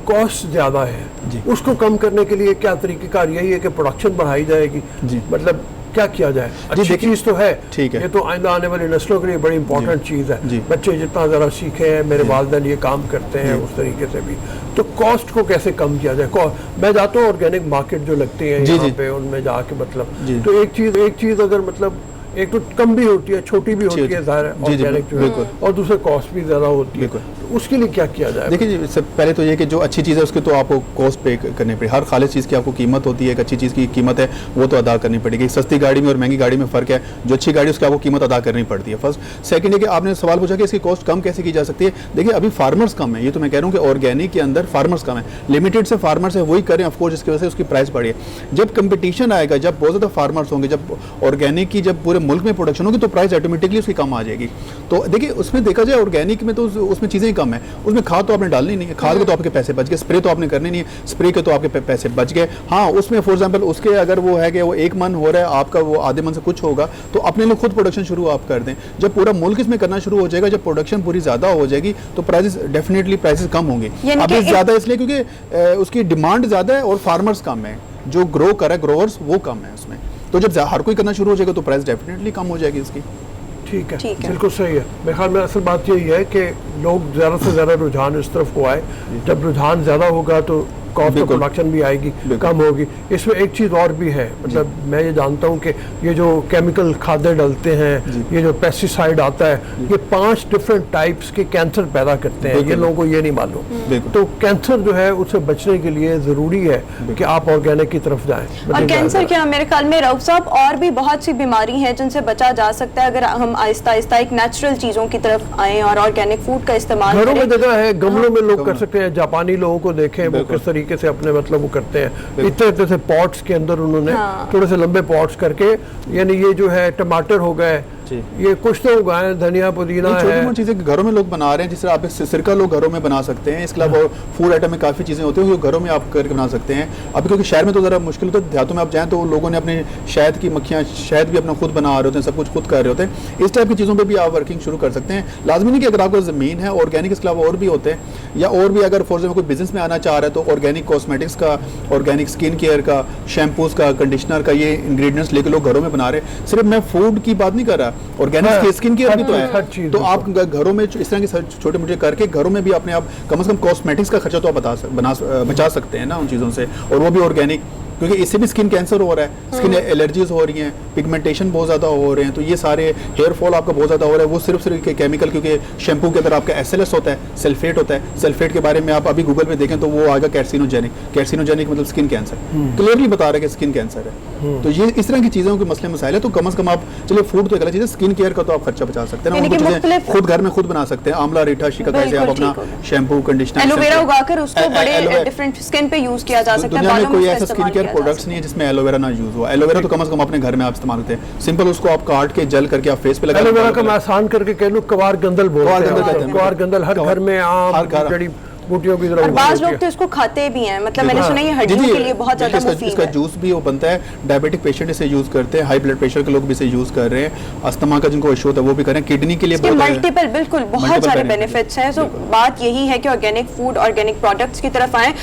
कॉस्ट ज़्यादा है, जी। उसको कम करने के लिए क्या तरीक़ेकार? यही है कि प्रोडक्शन बढ़ाई जाएगी, जी। मतलब क्या किया जाए? अच्छी देखिए, चीज़ तो है, ठीक है। ये तो आइंदा आने वाली नस्लों के लिए बड़ी इंपॉर्टेंट चीज़ है। जी। बच्चे जितना ज़रा सीखे हैं, मेरे वालिदैन ये काम करते हैं उस तरीके से भी, तो कॉस्ट को कैसे कम किया जाए? मैं जाता हूँ ऑर्गेनिक मार्केट जो लगती है जी, यहाँ जी। पे, उनमें जाके मतलब, जी। तो एक चीज़ अगर मतलब एक तो कम भी होती है, छोटी भी होती है, ज़ाहिर है जी, जी, ऑर्गेनिक जो बिल्कुल। है, और दूसरे कॉस्ट भी ज़्यादा होती है, बिल्कुल। तो उसके लिए क्या किया जाए? देखिए जी, सब पहले तो ये कि जो अच्छी चीज़ है उसके तो आपको कॉस्ट पे करनी पड़ेगी। हर खालिश चीज़ की आपको कीमत होती है, एक अच्छी चीज़ की कीमत है वो तो अदा करनी पड़ेगी। सस्ती गाड़ी में और महंगी गाड़ी में फ़र्क है, जो अच्छी गाड़ी उसकी आपको कीमत अदा करनी पड़ती है। फर्स्ट। सेकंड है कि आपने सवाल पूछा कि इसकी कॉस्ट कम कैसे की जा सकती है। देखिए अभी फार्मर्स कम है, ये तो मैं कह रहा हूँ कि ऑर्गेनिक के अंदर फार्मर्स कम है, लिमिटेड से फार्मर्स है वही करें, ऑफकोर्स इसकी वजह से उसकी प्राइस बढ़ी है। जब कंपटीशन आएगा, जब बहुत ज़्यादा फार्मर्स होंगे, जब ऑर्गेनिक की जब पूरे मुल्क में प्रोडक्शन होगी, तो प्राइस ऑटोमेटिकली उसकी कम आ जाएगी। तो देखिए उसमें देखा जाए ऑर्गेनिक में तो उसमें चीज़ें कम है, उसमें खाद तो आपने डालनी नहीं है, खाद के तो आपके पैसे बच गए, स्प्रे तो आपने करनी नहीं है, स्प्रे के तो आपके पैसे बच गए। हाँ, उसमें फॉर एग्जांपल उसके अगर वो है कि वो 1 मन हो रहा है, आपका वो आधे मन से कुछ होगा, तो अपने लिए खुद प्रोडक्शन शुरू आप कर दें। जब पूरा मुल्क इसमें करना शुरू हो जाएगा, जब प्रोडक्शन पूरी ज़्यादा हो जाएगी, तो प्राइसेस डेफिनेटली प्राइसेस कम होंगे। अभी ज़्यादा इसलिए क्योंकि उसकी डिमांड ज़्यादा है और फार्मर्स कम है, जो ग्रो कर रहा है ग्रोवर्स वो कम है उसमें। तो जब हर कोई करना शुरू हो जाएगा तो प्राइस डेफिनेटली कम हो जाएगी इसकी। ठीक है, बिल्कुल सही है। मेरे ख्याल में असल बात यही है कि लोग ज़्यादा से ज़्यादा रुझान इस तरफ को आए। जब रुझान ज़्यादा होगा तो कॉस्ट ऑफ प्रोडक्शन भी आएगी, कम होगी। इसमें एक चीज़ और भी है, मतलब मैं ये जानता हूँ कि ये जो केमिकल खादें डलते हैं, ये जो पेस्टिसाइड आता है, ये 5 डिफरेंट टाइप्स के कैंसर पैदा करते हैं, ये लोगों को ये नहीं मालूम। तो कैंसर जो है उससे बचने के लिए ज़रूरी है कि आप ऑर्गेनिक की तरफ जाएं। और कैंसर क्या, मेरे ख्याल में रऊफ साहब, और भी बहुत सी बीमारी हैं जिनसे बचा जा सकता है अगर हम आहिस्ता आहिस्ता एक नेचुरल चीज़ों की तरफ आएँ और ऑर्गेनिक फूड का इस्तेमाल घरों करें। में जगह है, गमलों में लोग कर सकते हैं। जापानी लोगों को देखें वो किस तरीके से अपने मतलब वो करते हैं, इतने से पॉट्स के अंदर उन्होंने थोड़े से लंबे पॉट्स करके, यानी ये जो है टमाटर हो गए, ये कुछ तो उगाए, धनिया पुदीना है, छोटी मोटी चीज़ें घरों में लोग बना रहे हैं। जिस तरह आप सिरका लोग घरों में बना सकते हैं, इसके अलावा फूड आइटम में काफ़ी चीज़ें होती हैं जो घरों में आप करके बना सकते हैं। अभी क्योंकि शहर में तो ज़रा मुश्किल होता है, देहातों में आप जाएँ तो लोगों ने अपने शहद की मक्खियाँ, शहद भी अपना खुद बना रहे होते हैं, सब कुछ खुद कर रहे होते हैं। इस टाइप की चीज़ों पर भी आप वर्किंग शुरू कर सकते हैं। लाजमी नहीं कि अगर आपको ज़मीन है, ऑर्गेनिक इसके अलावा और भी होते हैं, या और भी अगर फॉर एग्जाम्पल कोई बिजनेस में आना चाह रहा है तो ऑर्गेनिक कॉस्मेटिक्स का, ऑर्गेनिक स्किन केयर का, शैम्पूज़ का, कंडीशनर का, ये इंग्रेडिएंट्स लेकर लोग घरों में बना रहे हैं। सिर्फ मैं फूड की बात नहीं कर रहा, ऑर्गेनिक स्किन केयर भी तो है। तो आप घरों में इस तरह के छोटे मोटे करके घरों में भी अपने आप कम से कम कॉस्मेटिक्स का खर्चा तो आप बचा सकते हैं ना उन चीज़ों से, और वो भी ऑर्गेनिक, क्योंकि इससे भी स्किन कैंसर हो रहा है, स्किन एलर्जीज हो रही हैं, पिगमेंटेशन बहुत ज़्यादा हो रहे हैं, तो ये सारे हेयर फॉल आपका बहुत ज़्यादा हो रहा है। वो सिर्फ केमिकल, क्योंकि शैम्पू के अंदर आपका SLS होता है, सल्फेट होता है। सल्फेट के बारे में आप अभी गूगल पे देखें तो वो आएगा कैर्सिनोजेनिक मतलब स्किन कैंसर, क्लियरली बता रहा है कि स्किन कैंसर है। तो ये इस तरह की चीज़ों के मसले मसाइल है। तो कम से कम आप चलिए फूड तो एक अलग चीज़ है, स्किन केयर का तो आप खर्चा बचा सकते हैं ना, उनको चीज़ें खुद घर में खुद बना सकते हैं। आंवला रीठा शिकाकाई से आप अपना शैम्पू, कंडीशनर, एलोवेरा उगाकर उसको बड़े डिफरेंट स्किन पे यूज किया जा सकता है। दुनिया में कोई ऐसा स्किन केयर प्रोडक्ट्स नहीं है जिसमें एलोवेरा ना यूज हुआ। एलोवेरा तो कम से कम अपने घर में आप इस्तेमाल करते हैं, सिंपल उसको आप काट के जल करके आप फेस पे लगा। एलोवेरा का मैं आसान करके कह लूं, कवार गंदल बोलते हैं। कवार गंदल हर घर में आम जड़ी बूटियों की तरह, और बाज लोग तो इसको खाते भी हैं, मतलब मैंने सुना है ये हड्डियों के लिए बहुत ज्यादा मुफीद है। इसका जूस भी वो बनता है, डायबिटिक पेशेंट इसे यूज करते हैं, हाई ब्लड प्रेशर के लोग भी इसे यूज कर रहे हैं, अस्थमा का जिनको इशू होता है वो भी कर रहे हैं, किडनी के लिए मल्टीपल बिल्कुल बहुत सारे बेनिफिट्स हैं। सो बात यही है कि ऑर्गेनिक फूड, ऑर्गेनिक प्रोडक्ट्स की तरफ आएँ।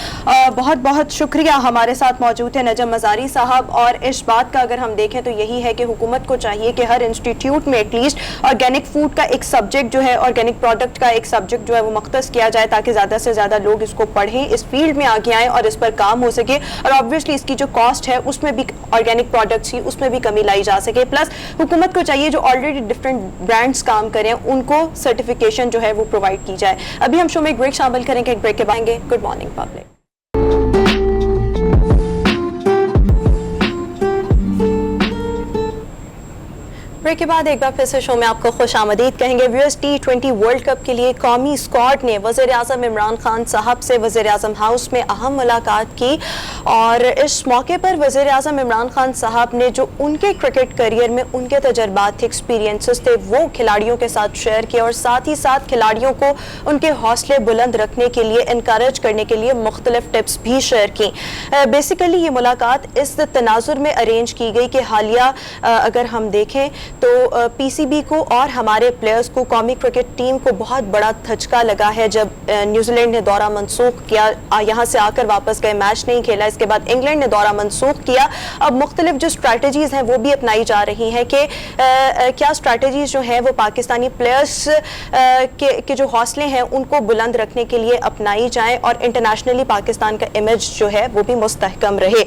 बहुत बहुत शुक्रिया, हमारे साथ मौजूद है नजम मजारी साहब। और इस बात का अगर हम देखें तो यही है कि हुकूमत को चाहिए कि हर इंस्टीट्यूट में एटलीस्ट ऑर्गेनिक फूड का एक सब्जेक्ट जो है, ऑर्गेनिक प्रोडक्ट का एक सब्जेक्ट जो है वो मख्तस किया जाए, ताकि ज़्यादा से से ज़्यादा लोग इसको पढ़ें, इस फील्ड में आगे आएँ और इस पर काम हो सके, और ऑब्वियसली इसकी जो कॉस्ट है उसमें भी ऑर्गेनिक प्रोडक्ट्स की उसमें भी कमी लाई जा सके। प्लस हुकूमत को चाहिए जो ऑलरेडी डिफरेंट ब्रांड्स काम करें उनको सर्टिफिकेशन जो है वो प्रोवाइड की जाए। अभी हम शो में एक ब्रेक शामिल करेंगे, एक ब्रेक के बाद आएंगे गुड मॉर्निंग पब्लिक। ब्रेक के बाद एक बार फिर से शो में आपको खुश आमदीद कहेंगे। व्यूअर्स, T20 वर्ल्ड कप के लिए कौमी स्क्वाड ने वज़ीर आज़म इमरान खान साहब से वज़ीर आज़म हाउस में अहम मुलाकात की, और इस मौके पर वज़ीर आज़म इमरान खान साहब ने जो उनके क्रिकेट करियर में उनके तजर्बात थे, एक्सपीरियंसेस थे, वो खिलाड़ियों के साथ शेयर किए, और साथ ही साथ खिलाड़ियों को उनके हौसले बुलंद रखने के लिए, इनकरेज करने के लिए मुख्तलिफ टिप्स भी शेयर की। बेसिकली ये मुलाकात इस तनाजुर में अरेंज की गई कि हालिया अगर हम देखें तो पीसीबी को और हमारे प्लेयर्स को, कौमी क्रिकेट टीम को बहुत बड़ा धचका लगा है जब न्यूजीलैंड ने दौरा मनसूख किया, यहाँ से आकर वापस गए, मैच नहीं खेला, इसके बाद इंग्लैंड ने दौरा मनसूख किया। अब मुख्तलिफ जो स्ट्रैटेजीज हैं वो भी अपनाई जा रही हैं कि क्या स्ट्रैटेजीज जो हैं वो पाकिस्तानी प्लेयर्स के जो हौसले हैं उनको बुलंद रखने के लिए अपनाई जाएँ और इंटरनेशनली पाकिस्तान का इमेज जो है वो भी मुस्तहकम रहे।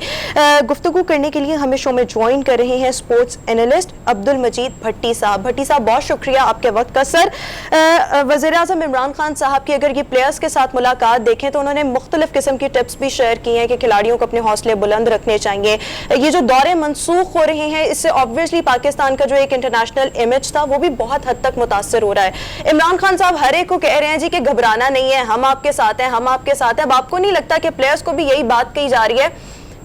गुफ्तगू करने के लिए हमें शो में ज्वाइन कर रहे हैं स्पोर्ट्स एनालिस्ट अब्दुल मजीद भट्टी साहब। भट्टी साहब, बहुत शुक्रिया आपके वक्त का। सर, वज़ीर आज़म इमरान खान साहब की अगर ये प्लेयर्स के साथ मुलाकात देखें तो उन्होंने मुख्तलिफ किस्म की टिप्स भी शेयर की हैं कि खिलाड़ियों को अपने हौसले बुलंद रखने चाहिए। ये जो दौरे मनसूख हो रहे हैं इससे ऑब्वियसली पाकिस्तान का जो एक इंटरनेशनल इमेज था वो भी बहुत हद तक मुतासर हो रहा है। इमरान खान साहब हर एक को कह रहे हैं जी कि घबराना नहीं है, हम आपके साथ हैं, हम आपके साथ हैं। अब आपको नहीं लगता कि प्लेयर्स को भी यही बात कही जा रही है,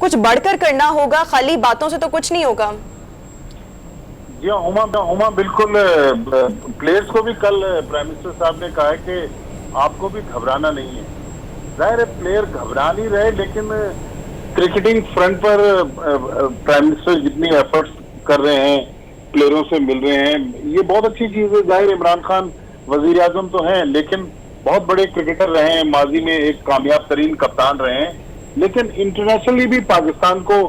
कुछ बढ़कर करना होगा, खाली बातों से तो कुछ नहीं होगा? जी हुमा बिल्कुल। प्लेयर्स को भी कल प्राइम मिनिस्टर साहब ने कहा है कि आपको भी घबराना नहीं है। जाहिर है प्लेयर घबरा नहीं रहे, लेकिन क्रिकेटिंग फ्रंट पर प्राइम मिनिस्टर जितनी एफर्ट्स कर रहे हैं, प्लेयरों से मिल रहे हैं, ये बहुत अच्छी चीज है। जाहिर इमरान खान वजीर आजम तो हैं, लेकिन बहुत बड़े क्रिकेटर रहे हैं, माजी में एक कामयाब तरीन कप्तान रहे हैं, लेकिन इंटरनेशनली भी पाकिस्तान को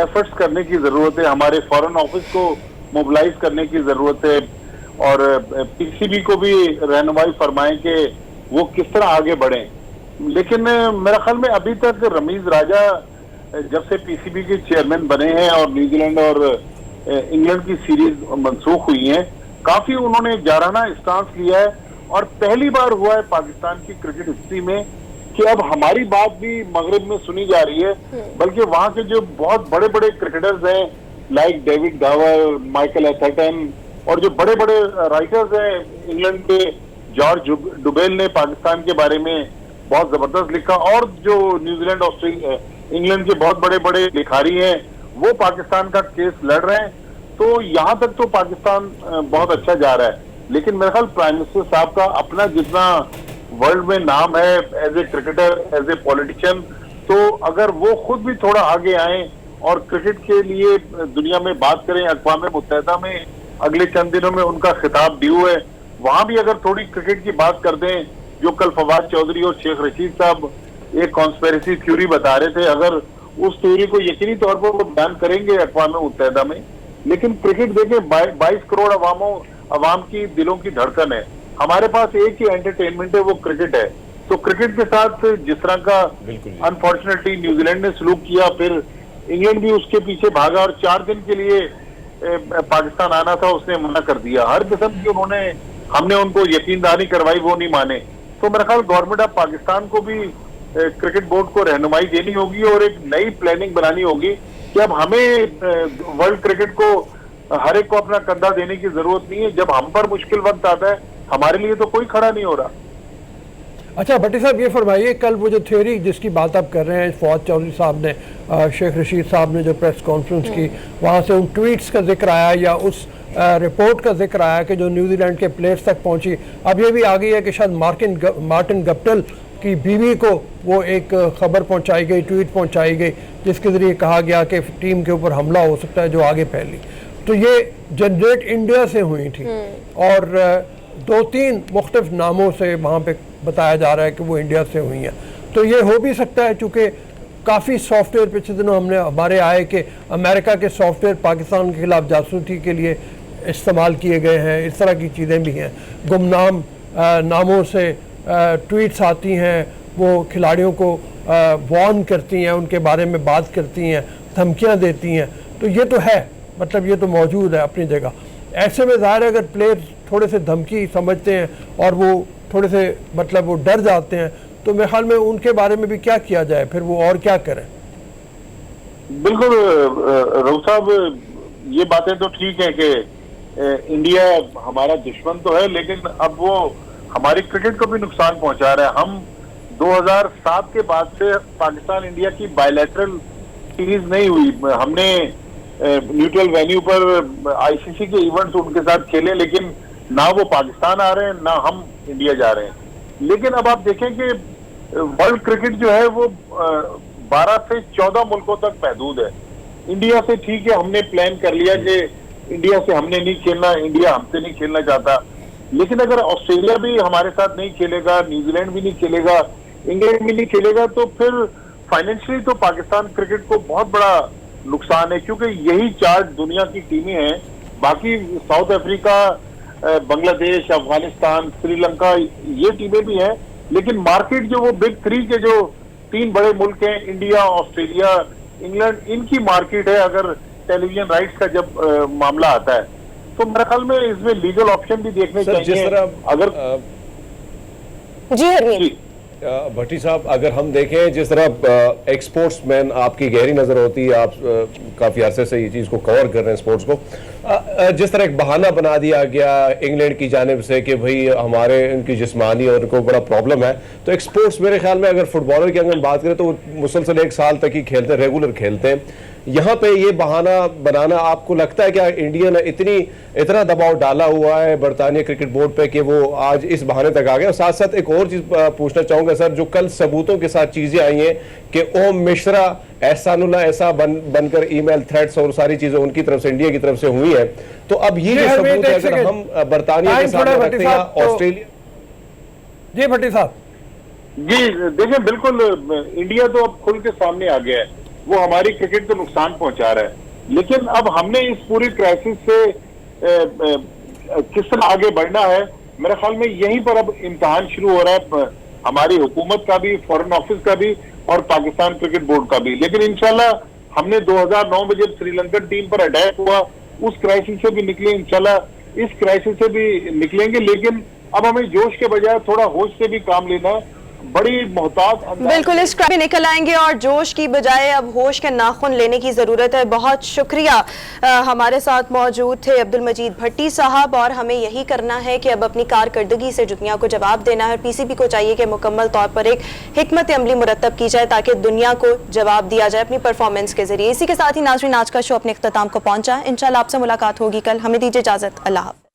एफर्ट्स करने की जरूरत है, हमारे फॉरेन ऑफिस को मोबिलाइज करने की जरूरत है, और पीसीबी को भी रहनुमाई फरमाएं कि वो किस तरह आगे बढ़े। लेकिन मेरा ख्याल में अभी तक रमीज राजा जब से पीसीबी के चेयरमैन बने हैं और न्यूजीलैंड और इंग्लैंड की सीरीज मनसूख हुई है, काफी उन्होंने जाराना स्टांस लिया है, और पहली बार हुआ है पाकिस्तान की क्रिकेट हिस्ट्री में कि अब हमारी बात भी मगरिब में सुनी जा रही है, बल्कि वहां के जो बहुत बड़े बड़े क्रिकेटर्स हैं like David Dawar, Michael Atherton, और जो बड़े बड़े राइटर्स हैं इंग्लैंड के, जॉर्ज डुबेल ने पाकिस्तान के बारे में बहुत जबरदस्त लिखा, और जो न्यूजीलैंड, ऑस्ट्रेलिया, इंग्लैंड के बहुत बड़े बड़े लिखारी हैं वो पाकिस्तान का केस लड़ रहे हैं। तो यहाँ तक तो पाकिस्तान बहुत अच्छा जा रहा है, लेकिन मेरे ख्याल प्राइम मिनिस्टर साहब का अपना जितना वर्ल्ड में नाम है as a cricketer, as a politician, तो अगर वो खुद भी थोड़ा आगे आए और क्रिकेट के लिए दुनिया में बात करें, अक़वाम मुत्तहिदा में अगले चंद दिनों में उनका खिताब ड्यू है, वहां भी अगर थोड़ी क्रिकेट की बात कर दें, जो कल फवाद चौधरी और शेख रशीद साहब एक कॉन्स्पिरेसी थ्योरी बता रहे थे, अगर उस थ्योरी को यकीनी तौर पर वो बयान करेंगे अक़वाम मुत्तहिदा में, लेकिन क्रिकेट देखें 22 करोड़ अवाम की दिलों की धड़कन है, हमारे पास एक ही एंटरटेनमेंट है, वो क्रिकेट है। तो क्रिकेट के साथ जिस तरह का अनफॉर्चुनेटली न्यूजीलैंड ने सलूक किया, फिर इंग्लैंड भी उसके पीछे भागा और 4 दिन के लिए पाकिस्तान आना था, उसने मना कर दिया। हर किस्म की हमने उनको यकीनदारी करवाई, वो नहीं माने। तो मेरा ख्याल गवर्नमेंट ऑफ पाकिस्तान को भी क्रिकेट बोर्ड को रहनुमाई देनी होगी और एक नई प्लानिंग बनानी होगी कि अब हमें वर्ल्ड क्रिकेट को हर एक को अपना कंधा देने की जरूरत नहीं है। जब हम पर मुश्किल वक्त आता है, हमारे लिए तो कोई खड़ा नहीं हो रहा। अच्छा भट्टी साहब, ये फरमाइए, कल वो जो थ्योरी जिसकी बात आप कर रहे हैं, फवाद चौधरी साहब ने, शेख रशीद साहब ने जो प्रेस कॉन्फ्रेंस की, वहाँ से उन ट्वीट्स का जिक्र आया या उस रिपोर्ट का जिक्र आया कि जो न्यूजीलैंड के प्लेयर्स तक पहुँची। अब ये भी आ गई है कि शायद मार्टिन गप्टिल की बीवी को वो एक खबर पहुँचाई गई, ट्वीट पहुँचाई गई, जिसके ज़रिए कहा गया कि टीम के ऊपर हमला हो सकता है जो आगे फैली। तो ये जनरेट इंडिया से हुई थी और 2-3 मुख्तलिफ नामों से वहाँ पे बताया जा रहा है कि वो इंडिया से हुई हैं। तो ये हो भी सकता है, चूँकि काफ़ी सॉफ्टवेयर पिछले दिनों हमारे आए कि अमेरिका के सॉफ्टवेयर पाकिस्तान के खिलाफ जासूसी के लिए इस्तेमाल किए गए हैं, इस तरह की चीज़ें भी हैं। गुमनाम नामों से ट्वीट्स आती हैं, वो खिलाड़ियों को वार्न करती हैं, उनके बारे में बात करती हैं, धमकियां देती हैं। तो ये तो है, मतलब ये तो मौजूद है अपनी जगह। ऐसे में ज़ाहिर है अगर प्लेयर थोड़े से धमकी समझते हैं और वो थोड़े से मतलब वो डर जाते हैं, तो मेरे ख्याल में उनके बारे में भी क्या किया जाए, फिर वो और क्या करें। बिल्कुल रऊफ साहब, ये बातें तो ठीक है कि इंडिया हमारा दुश्मन तो है, लेकिन अब वो हमारी क्रिकेट को भी नुकसान पहुंचा रहा है। हम 2007 के बाद से पाकिस्तान इंडिया की बायलैटरल सीरीज नहीं हुई। हमने न्यूट्रल वेन्यू पर आईसीसी के इवेंट्स उनके साथ खेले, लेकिन ना वो पाकिस्तान आ रहे हैं ना हम इंडिया जा रहे हैं। लेकिन अब आप देखें कि वर्ल्ड क्रिकेट जो है वो 12 से 14 मुल्कों तक महदूद है। इंडिया से ठीक है, हमने प्लान कर लिया कि इंडिया से हमने नहीं खेलना, इंडिया हमसे नहीं खेलना चाहता, लेकिन अगर ऑस्ट्रेलिया भी हमारे साथ नहीं खेलेगा, न्यूजीलैंड भी नहीं खेलेगा, इंग्लैंड भी नहीं खेलेगा, तो फिर फाइनेंशियली तो पाकिस्तान क्रिकेट को बहुत बड़ा नुकसान है, क्योंकि यही 4 दुनिया की टीमें हैं। बाकी साउथ अफ्रीका, बांग्लादेश, अफगानिस्तान, श्रीलंका, ये टीमें भी हैं, लेकिन मार्केट जो वो बिग 3 के जो 3 बड़े मुल्क हैं, इंडिया, ऑस्ट्रेलिया, इंग्लैंड, इनकी मार्केट है अगर टेलीविजन राइट्स का जब मामला आता है। तो मेरे ख्याल में इसमें लीगल ऑप्शन भी देखने चाहिए। जिस तरह अगर जी हरमीत, भट्टी साहब, अगर हम देखें जिस तरह एक्सपोर्ट्समैन आपकी गहरी नज़र होती है, आप काफ़ी अरसे से ये चीज़ को कवर कर रहे हैं स्पोर्ट्स को, जिस तरह एक बहाना बना दिया गया इंग्लैंड की जानिब से कि भाई हमारे इनकी जिस्मानी और उनको बड़ा प्रॉब्लम है, तो एक्सपोर्ट्स मेरे ख्याल में अगर फुटबॉलर की अगर हम बात करें तो वो मुसलसल 1 साल तक ही खेलते हैं, रेगुलर खेलते हैं। यहाँ पे ये बहाना बनाना, आपको लगता है क्या इंडिया ने इतना दबाव डाला हुआ है बरतानिया क्रिकेट बोर्ड पे कि वो आज इस बहाने तक आ गए? और साथ साथ एक और चीज पूछना चाहूंगा सर, जो कल सबूतों के साथ चीजें आई हैं कि ओम मिश्रा, एहसानुल्लाह ऐसा बनकर ईमेल थ्रेड्स और सारी चीजें उनकी तरफ से, इंडिया की तरफ से हुई है, तो अब ये जो सबूत है अगर हम बरतानिया के सामने रखते हैं ऑस्ट्रेलिया। जी भट्टी साहब। जी देखिए, बिल्कुल इंडिया तो अब खुल के सामने आ गया है, वो हमारी क्रिकेट को नुकसान पहुंचा रहा है, लेकिन अब हमने इस पूरी क्राइसिस से किस तरह आगे बढ़ना है, मेरे ख्याल में यहीं पर अब इम्तिहान शुरू हो रहा है, हमारी हुकूमत का भी, फॉरेन ऑफिस का भी और पाकिस्तान क्रिकेट बोर्ड का भी। लेकिन इंशाल्लाह हमने 2009 में जब श्रीलंकन टीम पर अटैक हुआ, उस क्राइसिस से भी निकले, इंशाल्लाह इस क्राइसिस से भी निकलेंगे। लेकिन अब हमें जोश के बजाय थोड़ा होश से भी काम लेना है, बड़ी मोहतात। बिल्कुल इस क्राइसिस में निकल आएंगे और जोश की बजाय अब होश के नाखून लेने की ज़रूरत है। बहुत शुक्रिया, हमारे साथ मौजूद थे अब्दुल मजीद भट्टी साहब, और हमें यही करना है कि अब अपनी कारकर्दगी से दुनिया को जवाब देना है, और पीसीबी को चाहिए कि मुकम्मल तौर पर एक हिकमत अमली मुरतब की जाए ताकि दुनिया को जवाब दिया जाए अपनी परफॉर्मेंस के जरिए। इसी के साथ ही नाज़रीन, आज का शो अपने इख्तिताम को पहुंचा। इंशाल्लाह आपसे मुलाकात होगी कल। हमें दीजिए इजाज़त। अल्लाह हाफ़िज़।